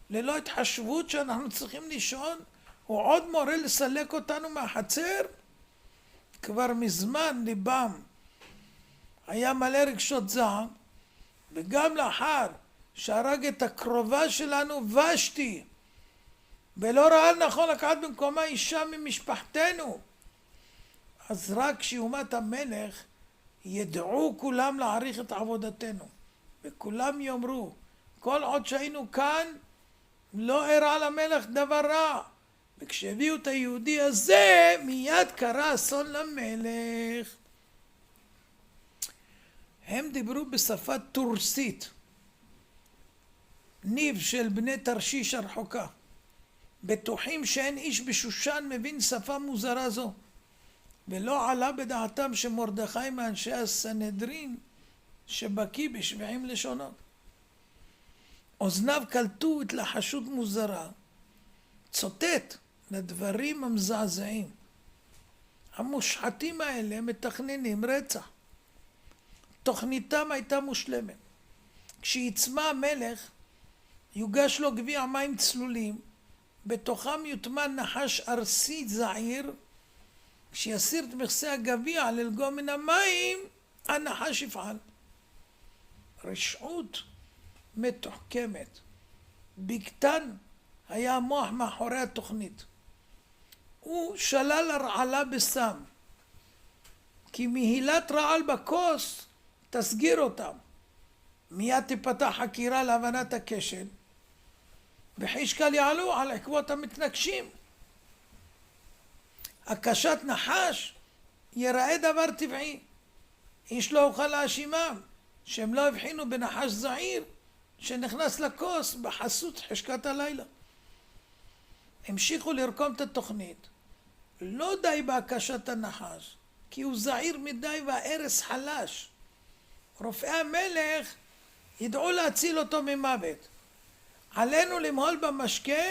ללא התחשבות שאנחנו צריכים לישון, הוא עוד מורה לסלק אותנו מהחצר? כבר מזמן ליבם היה מלא רגשות זעם, וגם לאחר שהרג את הקרובה שלנו ושתי, ולא ראה נכון לקחת במקומה אישה ממשפחתנו, אז רק כשיומת המלך ידעו כולם להעריך את עבודתנו, וכולם יאמרו, כל עוד שהיינו כאן, לא אירע למלך דבר רע. וכשהביאו את היהודי הזה, מיד קרה אסון למלך. הם דיברו בשפה טורסית, ניב של בני תרשיש הרחוקה. בטוחים שאין איש בשושן מבין שפה מוזרה זו. ולא עלה בדעתם שמרדכי מאנשי הסנהדרין שבקיא בשבעים לשונות. אוזניו קלטו התלחשות מוזרה, צוטט לדברים המזעזעים. המושחתים האלה מתכננים רצח. תוכניתם הייתה מושלמת. כשיצמא המלך, יוגש לו גביע מים צלולים, בתוכם יוטמן נחש ארסי זעיר. כשיסיר את מכסה הגביע ללגום מן המים, הנחש יפעל. רשעות מתוחכמת. בקטן היה המוח מאחורי התוכנית. הוא שלל הרעלה בסם, כי מהילת רעל בכוס תסגיר אותם. מיד תפתח חקירה להבנת הכשל, וחישקל יעלו על עקבות המתנגשים. הקשת נחש יראה דבר טבעי. איש לא אוכל להאשימם שהם לא הבחינו בנחש זעיר שנכנס לכוס בחסות חשקת הלילה. המשיכו לרקום את התוכנית. לא די בהקשת הנחש, כי הוא זעיר מדי והארס חלש. רופאי המלך ידעו להציל אותו ממוות. עלינו למהול במשקה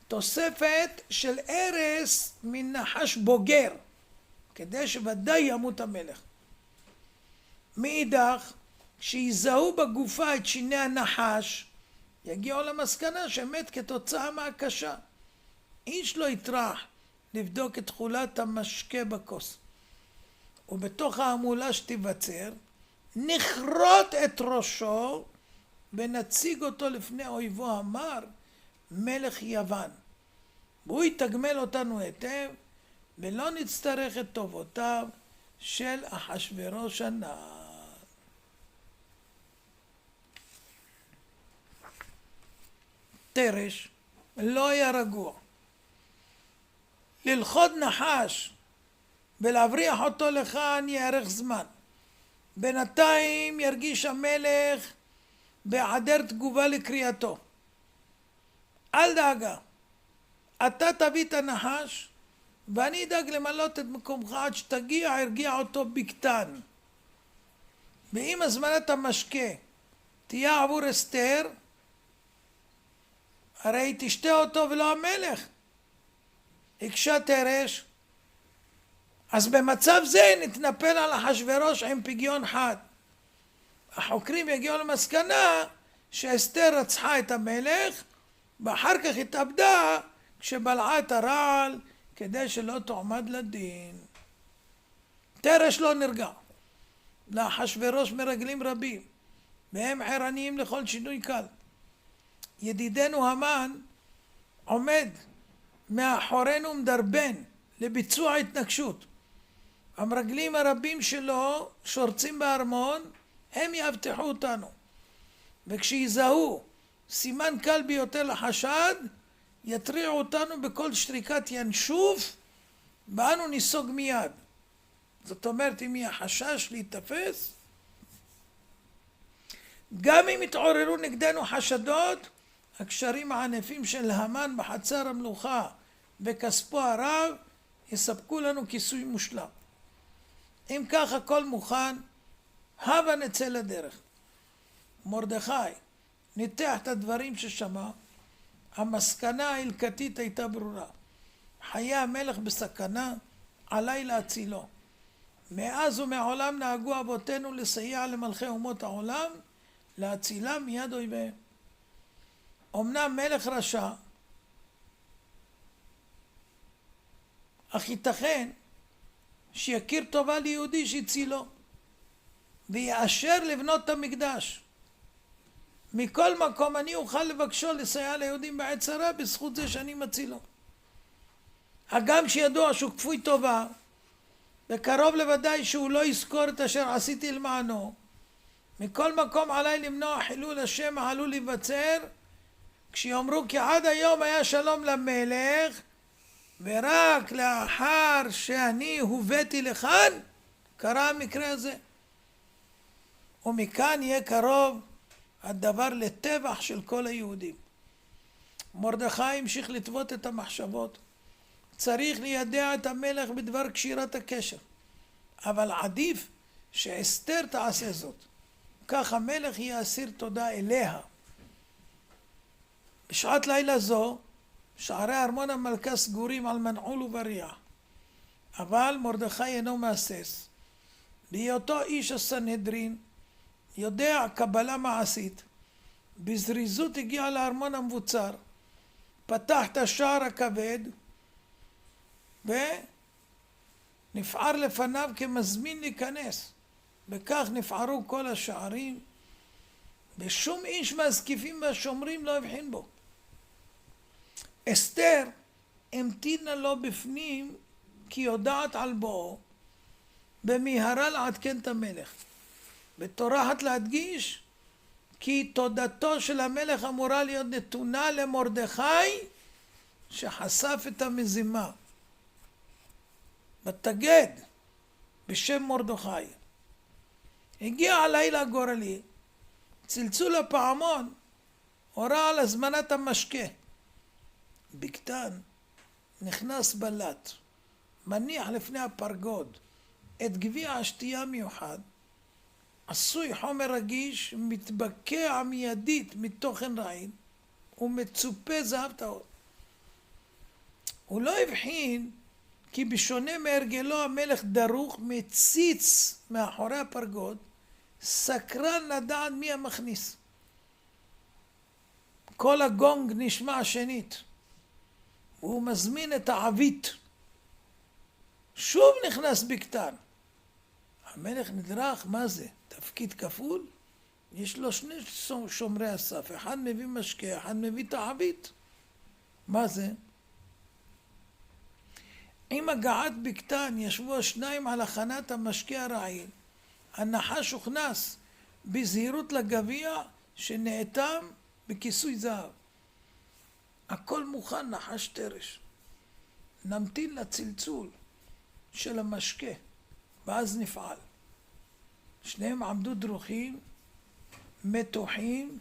תוספת של ארס מן נחש בוגר, כדי שוודאי ימות המלך. מאידך, כשיזהו בגופה את שיני הנחש, יגיעו למסקנה שמת כתוצאה מהקשה. איש לא יטרח לבדוק את תכולת המשקה בכוס. ובתוך ההמולה שתיווצר, נכרות את ראשו ונציג אותו לפני אויבו המר, מלך יוון. והוא יתגמל אותנו היטב, ולא נצטרך את טובותיו של אחשוורוש הנער. תרש לא היה רגוע. ללכוד נחש ולהבריח אותו לכאן יארך זמן. בינתיים ירגיש המלך בהיעדר תגובה לקריאתו. אל דאגה, אתה תביא את הנחש ואני אדאג למלות את מקומך עד שתגיע, הרגיע אותו בקטן. ואם הזמנת המשקה תהיה עבור אסתר, הרי תשתה אותו ולא המלך. הקשה תרש, אז במצב זה נתנפל על אחשוורוש עם פגיון חד. החוקרים יגיעו למסקנה שאסתר רצחה את המלך, ואחר כך התאבדה כשבלעה את הרעל כדי שלא תועמד לדין. תרש לא נרגע. לאחשוורוש מרגלים רבים, והם ערניים לכל שינוי קל. ידידנו המן עומד מאחורינו מדרבן לביצוע התנגשות. המרגלים הרבים שלו שורצים בארמון, הם יאבטחו אותנו. וכשיזהו סימן קל ביותר לחשד, יתריעו אותנו בכל שריקת ינשוף, ואנו ניסוג מיד. זאת אומרת, אם יהיה חשש להיתפס, גם אם יתעוררו נגדנו חשדות, הקשרים הענפים של המן בחצר המלוכה וכספו הרב יספקו לנו כיסוי מושלם. אם כך הכל מוכן, הבה נצא לדרך. מרדכי ניתח את הדברים ששמע. המסקנה ההלכתית הייתה ברורה. חיי המלך בסכנה, עליי להצילו. מאז ומעולם נהגו אבותינו לסייע למלכי אומות העולם, להצילם מיד אויביהם. אמנם מלך רשע, אך ייתכן שיכיר טובה ליהודי שהצילו ויאשר לבנות את המקדש. מכל מקום אני אוכל לבקשו לסייע ליהודים בעת צרה בזכות זה שאני מצילו. הגם שידוע שהוא כפוי טובה וקרוב לוודאי שהוא לא יזכור את אשר עשיתי למענו, מכל מקום עליי למנוע חילול השם העלול להיווצר, כשיאמרו כי עד היום היה שלום למלך, ורק לאחר שאני הובאתי לכאן, קרה המקרה הזה. ומכאן יהיה קרוב הדבר לטבח של כל היהודים. מרדכי המשיך לטוות את המחשבות. צריך לידע את המלך בדבר קשירת הקשר, אבל עדיף שאסתר תעשה זאת. כך המלך יאסיר תודה אליה. בשעת לילה זו, שערי ארמון המלכה סגורים על מנעול ובריח. אבל מרדכי אינו מהסס. בהיותו איש הסנהדרין, יודע קבלה מעשית. בזריזות הגיע לארמון המבוצר, פתח את השער הכבד, ונפער לפניו כמזמין להיכנס. בכך נפערו כל השערים, ושום איש מהזקיפים והשומרים לא הבחין בו. אסתר המתינה לו בפנים, כי יודעת על בואו, במהרה לעדכן את המלך. וטורחת להדגיש כי תודתו של המלך אמורה להיות נתונה למרדכי שחשף את המזימה. בתגד בשם מרדכי. הגיע הלילה הגורלי, צלצול הפעמון, הורה על הזמנת המשקה. בקטן נכנס בלט, מניח לפני הפרגוד את גביע השתייה מיוחד, עשוי חומר רגיש, מתבקע מיידית מתוכן רעיל, ומצופה זהב טהור. הוא לא הבחין כי בשונה מהרגלו המלך דרוך מציץ מאחורי הפרגוד, סקרן לדעת מי המכניס. כל הגונג נשמע שנית, והוא מזמין את העבית. שוב נכנס בקטן. המלך נדרך, מה זה? תפקיד כפול? יש לו שני שומרי הסף, אחד מביא משקה, אחד מביא את העבית. מה זה? עם הגעת בקטן ישבו השניים על הכנת המשקה הרעיל. הנחש הוכנס בזהירות לגביע שנאטם בכיסוי זהב. הכל מוכן, נחש תרש. נמתין לצלצול של המשקה, ואז נפעל. שניהם עמדו דרוכים, מתוחים.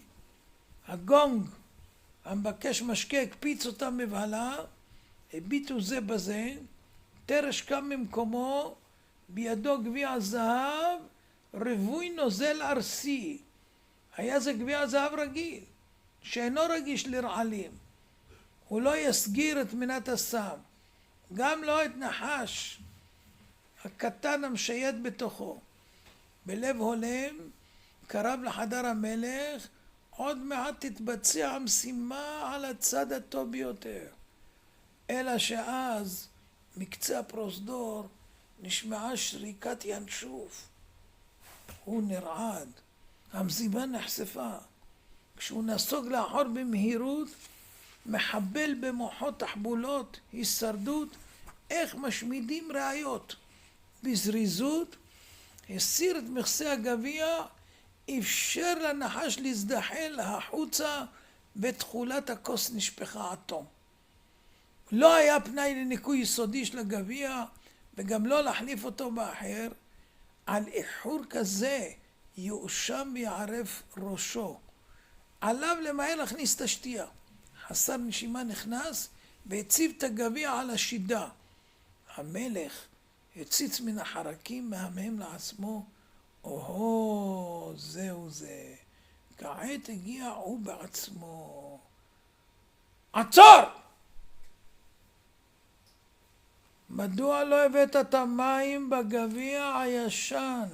הגונג המבקש משקה הקפיץ אותם מבהלה, הביטו זה בזה. תרש קם ממקומו, בידו גביע זהב, רווי נוזל ארסי. היה זה גביע זהב רגיל, שאינו רגיש לרעלים. הוא לא יסגיר את מנת הסם, גם לא את נחש הקטן המשייט בתוכו. בלב הולם קרב לחדר המלך, עוד מעט תתבצע המשימה על הצד הטוב ביותר. אלא שאז מקצה הפרוזדור נשמעה שריקת ינשוף. הוא נרעד, המזימה נחשפה. כשהוא נסוג לאחור במהירות, מחבל במוחו תחבולות, הישרדות, איך משמידים ראיות. בזריזות הסיר את מכסה הגביע, אפשר לנחש להזדחל החוצה, ותכולת הכוס נשפכה עד תום. לא היה פנאי לניקוי יסודי של הגביע, וגם לא להחליף אותו באחר. על איחור כזה יואשם ויערף ראשו. עליו למהר להכניס את השתייה. חסר נשימה נכנס והציב את הגביע על השידה. המלך הציץ מן החרקים, מהמהם לעצמו, או, זהו זה. כעת הגיע הוא בעצמו. עצור! מדוע לא הבאת את המים בגביע הישן,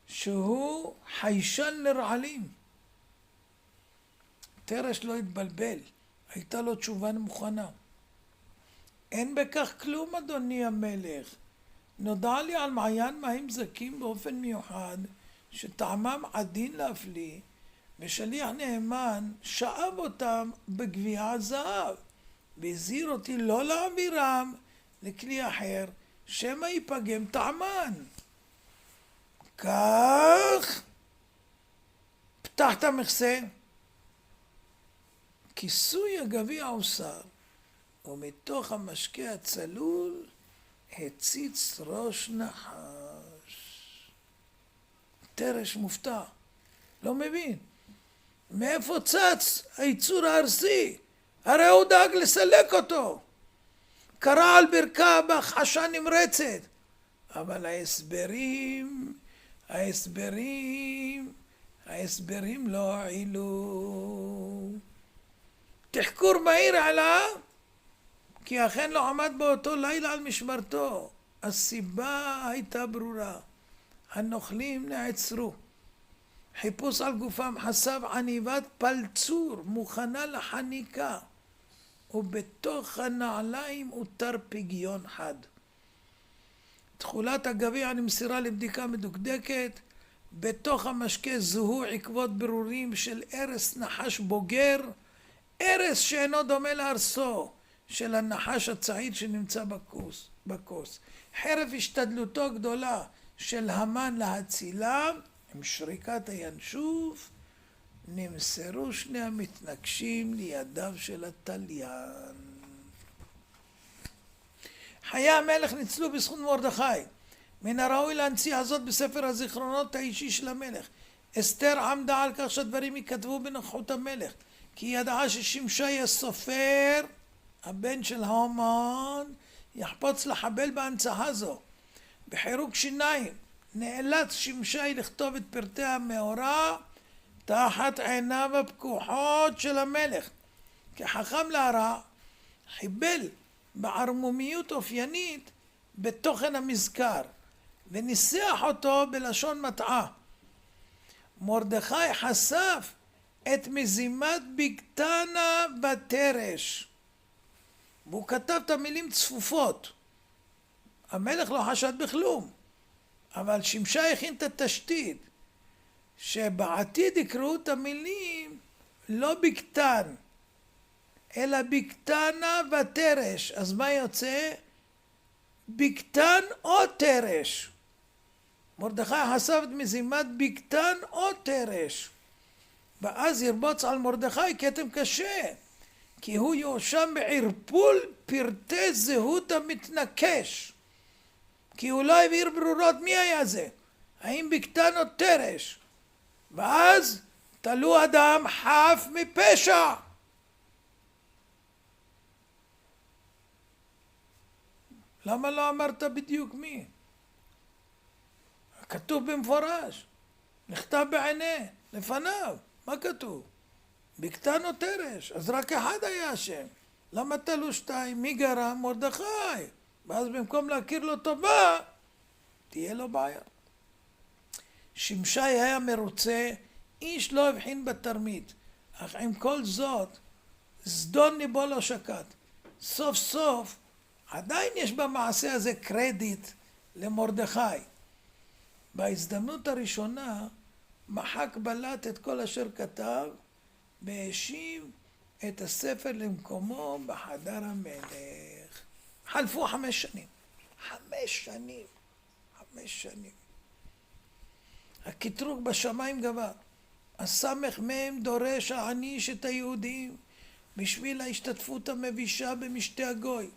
שהוא חיישן לרעלים? תרש לא התבלבל, הייתה לו תשובה מוכנה. אין בכך כלום, אדוני המלך. נודע לי על מעיין מים זקים באופן מיוחד, שטעמם עדין להפליא, ושליח נאמן שאב אותם בגביע הזהב, והזהיר אותי לא להעבירם לכלי אחר, שמא ייפגם טעמן. כך, פתח את המכסה, כיסוי הגביע הוסר, ומתוך המשקה הצלול הציץ ראש נחש. תרש מופתע, לא מבין. מאיפה צץ היצור הארסי? הרי הוא דאג לסלק אותו. קרא על ברכה בהכחשה נמרצת. אבל ההסברים לא הועילו. תחקור מהיר עלה, כי אכן לא עמד באותו לילה על משמרתו. הסיבה הייתה ברורה. הנוכלים נעצרו. חיפוש על גופם חשף עניבת פלצור מוכנה לחניקה, ובתוך הנעליים אותר פגיון חד. תכולת הגביע נמסרה לבדיקה מדוקדקת. בתוך המשקה זוהו עקבות ברורים של ארס נחש בוגר, ארס שאינו דומה לארסו של הנחש הצעיד שנמצא בכוס. חרף השתדלותו גדולה של המן להצילה, עם שריקת הינשוף, נמסרו שני המתנגשים לידיו של התליין. חיי המלך ניצלו בזכות מרדכי. מן הראוי להנציח זאת בספר הזיכרונות האישי של המלך. אסתר עמדה על כך שהדברים ייכתבו בנוכחות המלך, כי היא ידעה ששמשי הסופר, הבן של המן, יחפוץ לחבל בהנצחה זו. בחירוק שיניים נאלץ שמשי לכתוב את פרטי המאורע תחת עיניו הפקוחות של המלך. כחכם להרע, חיבל בערמומיות אופיינית בתוכן המזכר, וניסח אותו בלשון מטעה. מרדכי חשף את מזימת בגתנה בתרש, והוא כתב את המילים צפופות. המלך לא חשד בכלום, אבל שמשי הכין את התשתית, שבעתיד יקראו את המילים לא בגתן, אלא בגתנה בתרש. אז מה יוצא? בגתן או תרש. מרדכי חשף את מזימת בגתן או תרש, ואז ירבוץ על מרדכי כתם קשה, כי הוא יואשם בערפול פרטי זהות המתנקש, כי הוא לא הבהיר ברורות מי היה זה, האם בגתן או תרש, ואז תלו אדם חף מפשע. למה לא אמרת בדיוק מי? כתוב במפורש, נכתב בעיני, לפניו. מה כתוב? בגתן או תרש, אז רק אחד היה השם. למה תלו שתיים? מי גרם? מרדכי. ואז במקום להכיר לו טובה, תהיה לו בעיה. שמשי היה מרוצה, איש לא הבחין בתרמית, אך עם כל זאת, זדון ליבו לא שקט. סוף סוף, עדיין יש במעשה הזה קרדיט למרדכי. בהזדמנות הראשונה, מחק בלט את כל אשר כתב, והשיב את הספר למקומו בחדר המלך. חלפו 5 שנים. 5 שנים. הקטרוג בשמיים גבר. הסמך מהם דורש העניש את היהודים בשביל ההשתתפות המבישה במשתה הגוי,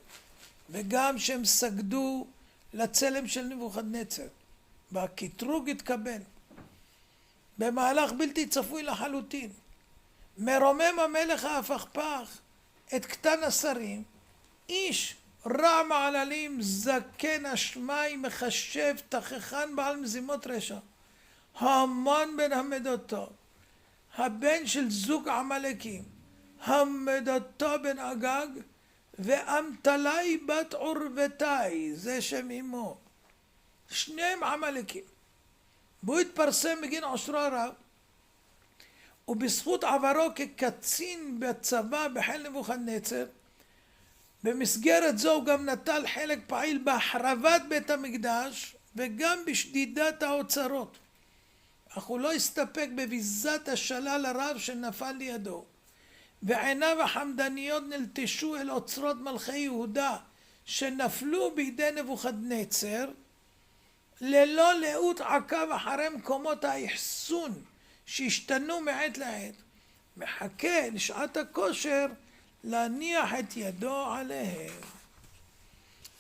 וגם שהם סגדו לצלם של נבוכדנצר. והקטרוג התקבל. במהלך בלתי צפוי לחלוטין, מרומם המלך ההפכפך את קטן השרים, איש רע מעללים, זקן השמי, מחשב, תככן בעל מזימות רשע, המן בן המדותו, הבן של זוג עמלקים, המדותו בן אגג, ואמתלי בת עורבתי, זה שם אמו, שניהם עמלקים. והוא התפרסם בגין עושרו הרב, ובזכות עברו כקצין בצבא בחיל נבוכדנצר. במסגרת זו הוא גם נטל חלק פעיל בהחרבת בית המקדש וגם בשדידת האוצרות, אך הוא לא הסתפק בביזת השלל הרב שנפל לידו, ועיניו החמדניות נלטשו אל אוצרות מלכי יהודה שנפלו בידי נבוכדנצר, ללא לאות עקב אחרי מקומות האחסון שהשתנו מעת לעת, מחכה לשעת הכושר להניח את ידו עליהם.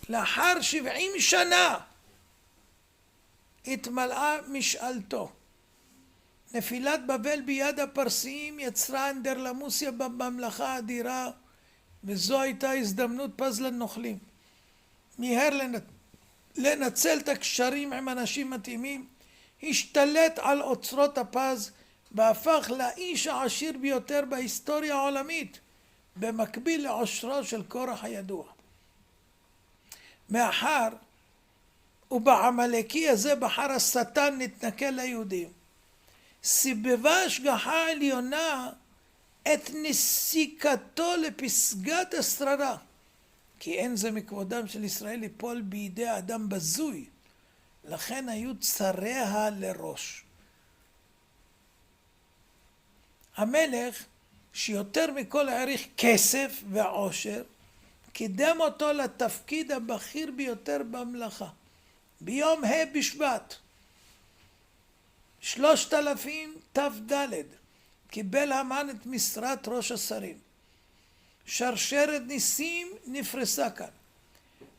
לאחר 70 שנה התמלאה משאלתו. נפילת בבל ביד הפרסיים יצרה אנדרלמוסיה בממלכה האדירה, וזו הייתה הזדמנות פז לנוכלים. מיהר לנצל את הקשרים עם אנשים מתאימים, השתלט על אוצרות הפז והפך לאיש העשיר ביותר בהיסטוריה העולמית, במקביל לעושרו של קורח הידוע. מאחר ובעמלקי הזה בחר השטן להתנכל ליהודים, סיבבה השגחה העליונה את נסיקתו לפסגת השררה, כי אין זה מכבודם של ישראל ליפול בידי אדם בזוי, לכן היו צריה לראש. המלך, שיותר מכל העריך כסף ועושר, קידם אותו לתפקיד הבכיר ביותר בממלכה. ביום ה' בשבט 3000 ת"ד קיבל המן את משרת ראש השרים. שרשרת ניסים נפרסה כאן.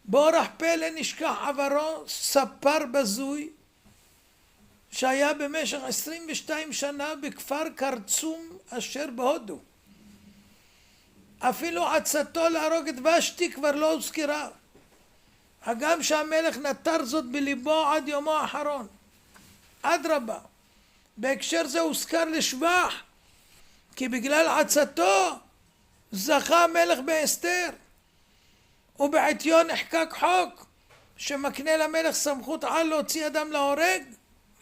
באורח פלא נשכח עברו ספר בזוי שהיה במשך 22 שנה בכפר קרצום אשר בהודו. אפילו עצתו להרוג את ושתי כבר לא הוזכרה, הגם שהמלך נטר זאת בליבו עד יומו האחרון. אדרבה, בהקשר זה הוזכר לשבח, כי בגלל עצתו זכה המלך באסתר, ובעטיו נחקק חוק שמקנה למלך סמכות על להוציא אדם להורג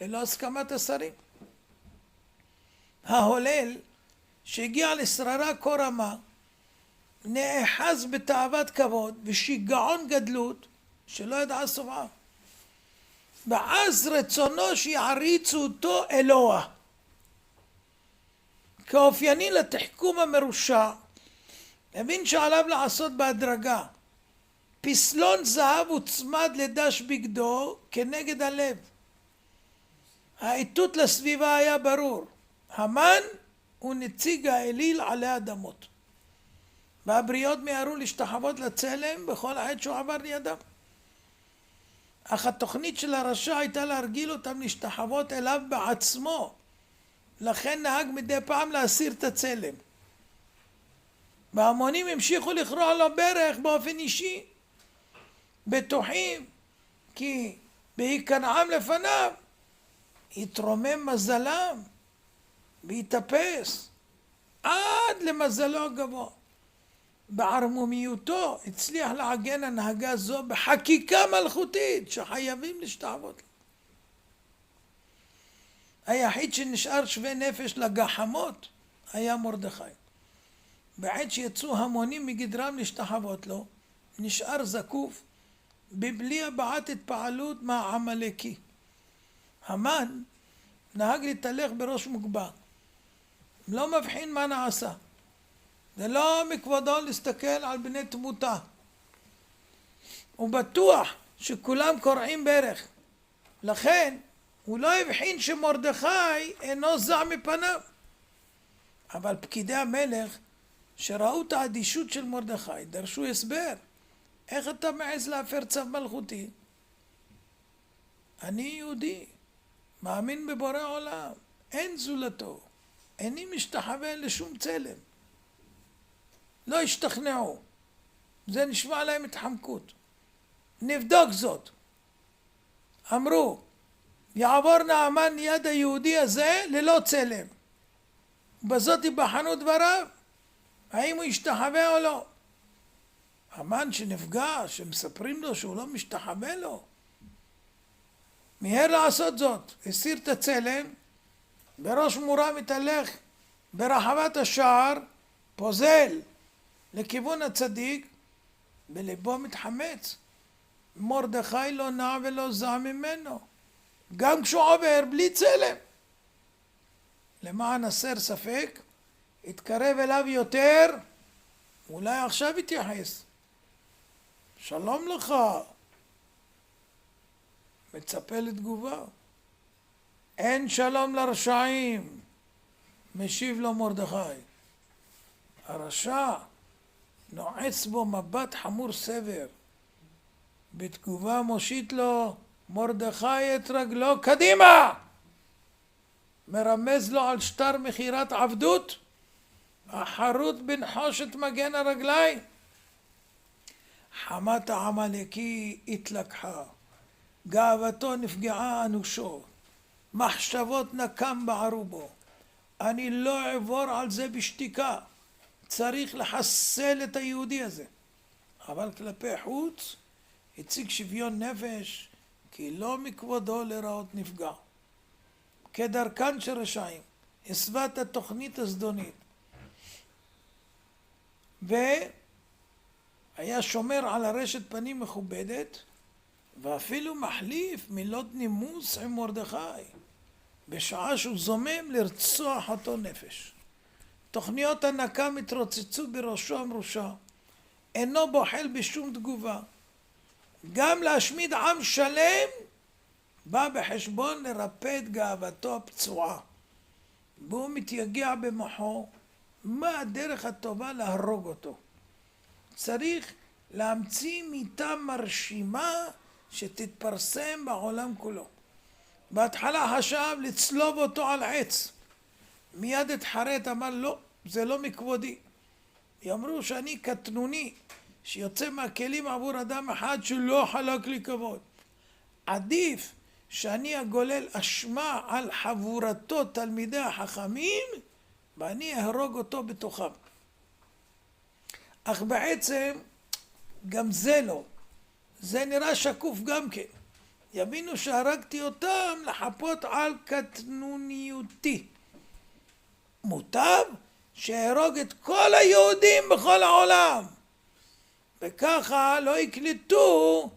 ללא הסכמת השרים. ההולל שהגיע לשררה כה רמה נאחז בתאוות כבוד ושיגעון גדלות שלא ידעה שובעה, ואז רצונו שיעריצו אותו אלוה. כאופייני לתחכום המרושע, הבין שעליו לעשות בהדרגה. פסלון זהב הוצמד לדש בגדו כנגד הלב. האיתות לסביבה היה ברור. המן הוא נציג האליל עלי אדמות, והבריות מיהרו להשתחוות לצלם בכל עת שהוא עבר לידם. אך התוכנית של הרשע הייתה להרגיל אותם להשתחוות אליו בעצמו, לכן נהג מדי פעם להסיר את הצלם. וההמונים המשיכו לכרוע לו ברך באופן אישי, בטוחים כי בהיכנעם לפניו יתרומם מזלם ויתאפס עד למזלו הגבוה. בערמומיותו הצליח לעגן הנהגה זו בחקיקה מלכותית שחייבים להשתחוות לה. היחיד שנשאר שווה נפש לגחמות היה מרדכי. בעת שיצאו המונים מגדרם להשתחוות לו, נשאר זקוף בבלי הבעת התפעלות מהעמלקי. המן נהג להתהלך בראש מוגבע, לא מבחין מה נעשה, ולא מכבודו להסתכל על בני תמותה. הוא בטוח שכולם קורעים ברך, לכן הוא לא הבחין שמרדכי אינו זע מפניו. אבל פקידי המלך שראו את האדישות של מרדכי דרשו הסבר. איך אתה מעז להפר צו מלכותי? אני יהודי, מאמין בבורא עולם, אין זולתו, איני משתחווה לשום צלם. לא השתכנעו, זה נשמע להם התחמקות. נבדוק זאת. אמרו, יעבור נעמן יד היהודי הזה ללא צלם, ובזאת יבחנו דבריו, האם הוא ישתחווה או לא. המן שנפגע, שמספרים לו שהוא לא משתחווה לו, מיהר לעשות זאת, הסיר את הצלם, בראש מורם התהלך ברחבת השער, פוזל לכיוון הצדיק, בליבו מתחמץ. מרדכי לא נע ולא זע ממנו, גם כשהוא עובר בלי צלם. למען הסר ספק, התקרב אליו יותר, אולי עכשיו יתייחס. שלום לך. מצפה לתגובה. אין שלום לרשעים, משיב לו מרדכי. הרשע נועץ בו מבט חמור סבר. בתגובה מושיט לו מרדכי את רגלו קדימה, מרמז לו על שטר מכירת עבדות החרוט בנחושת מגן הרגליים. חמת העמלקי התלקחה, גאוותו נפגעה אנושות, מחשבות נקם בערו בו. אני לא אעבור על זה בשתיקה, צריך לחסל את היהודי הזה. אבל כלפי חוץ הציג שוויון נפש, כי לא מכבודו לראות נפגע. כדרכן של רשעים, הסווה את התוכנית הזדונית, והיה שומר על הרשת פנים מכובדת, ואפילו מחליף מילות נימוס עם מרדכי, בשעה שהוא זומם לרצוח אותו נפש. תוכניות הנקה מתרוצצו בראשו המרושע, אינו בוחל בשום תגובה. גם להשמיד עם שלם בא בחשבון לרפא את גאוותו הפצועה. והוא מתייגע במוחו מה הדרך הטובה להרוג אותו. צריך להמציא מיתה מרשימה שתתפרסם בעולם כולו. בהתחלה חשב לצלוב אותו על עץ, מיד התחרט, אמר לא, זה לא מכבודי. יאמרו שאני קטנוני שיוצא מהכלים עבור אדם אחד שלא חלק לי כבוד. עדיף שאני אגולל אשמה על חבורתו תלמידי החכמים ואני אהרוג אותו בתוכם. אך בעצם גם זה לא, זה נראה שקוף גם כן. יבינו שהרגתי אותם לחפות על קטנוניותי. מוטב שהרוג את כל היהודים בכל העולם, וככה לא יקלטו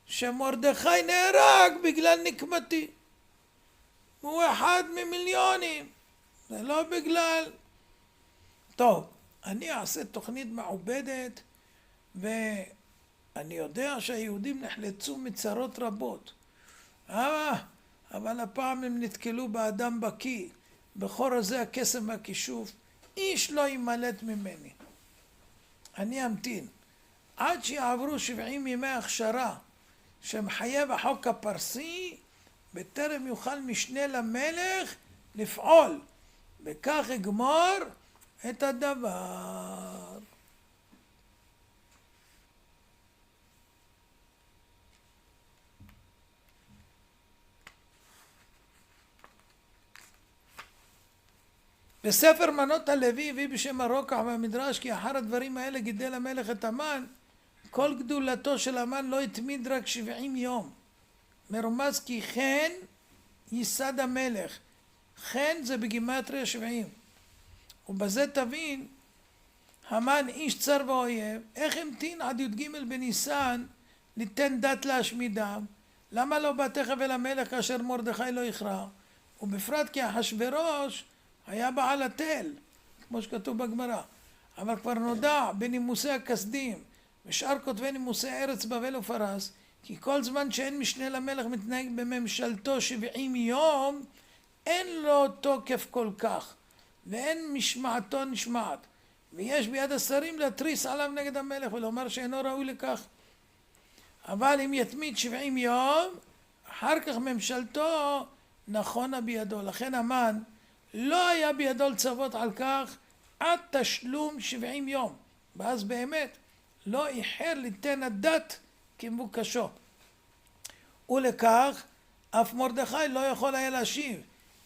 שמרדכי נהרג בגלל נקמתי. הוא אחד ממיליונים, זה לא בגלל. טוב, אני אעשה תוכנית מעובדת, ואני יודע שהיהודים נחלצו מצרות רבות, אבל הפעם הם נתקלו באדם בקיא, בחור הזה הקסם והכישוף, איש לא ימלט ממני. אני אמתין עד שיעברו 70 ימי הכשרה שמחייב החוק הפרסי, בטרם יוכל משנה למלך לפעול, וכך אגמור את הדבר. בספר מנות הלוי הביא בשם הרוקח והמדרש כי אחר הדברים האלה גידל המלך את המן, כל גדולתו של המן לא התמיד רק 70 יום. מרומז כי חן ייסד המלך, חן זה בגימטריה 70. ובזה תבין, המן איש צר ואויב, איך המתין עד י"ג בניסן ליתן דת להשמידם? למה לא בא תכף אל המלך כאשר מרדכי לא יכרע? ובפרט כי אחשוורוש היה בעל התל, כמו שכתוב בגמרא. אבל כבר נודע בנימוסי הכסדים ושאר כותבי נימוסי ארץ בבל ופרס, כי כל זמן שאין משנה למלך מתנהג בממשלתו 70 יום, אין לו תוקף כל כך, ואין משמעתו נשמעת, ויש ביד השרים להתריס עליו נגד המלך ולומר שאינו ראוי לכך. אבל אם יתמיד 70 יום, אחר כך ממשלתו נכונה בידו. לכן המן לא היה בידו לצוות על כך עד תשלום 70 יום, ואז באמת לא איחר ליתן הדת כמבוקשו. ולכך אף מרדכי לא יכול היה להשיב,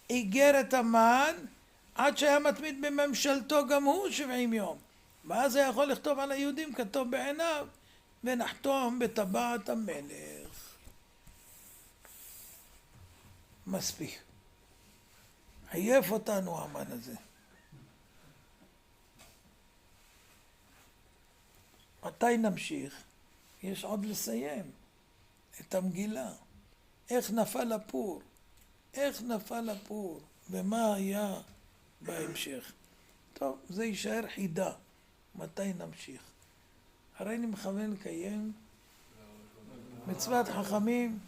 איגר את המן עד שהיה מתמיד בממשלתו גם הוא 70 יום, ואז היה יכול לכתוב על היהודים כתוב בעיניו ונחתום בטבעת המלך. מספיק, עייף אותנו המן הזה. מתי נמשיך? יש עוד לסיים את המגילה. איך נפל הפור? איך נפל הפור? ומה היה בהמשך? טוב, זה יישאר חידה. מתי נמשיך? הרי אני מכוון לקיים מצוות חכמים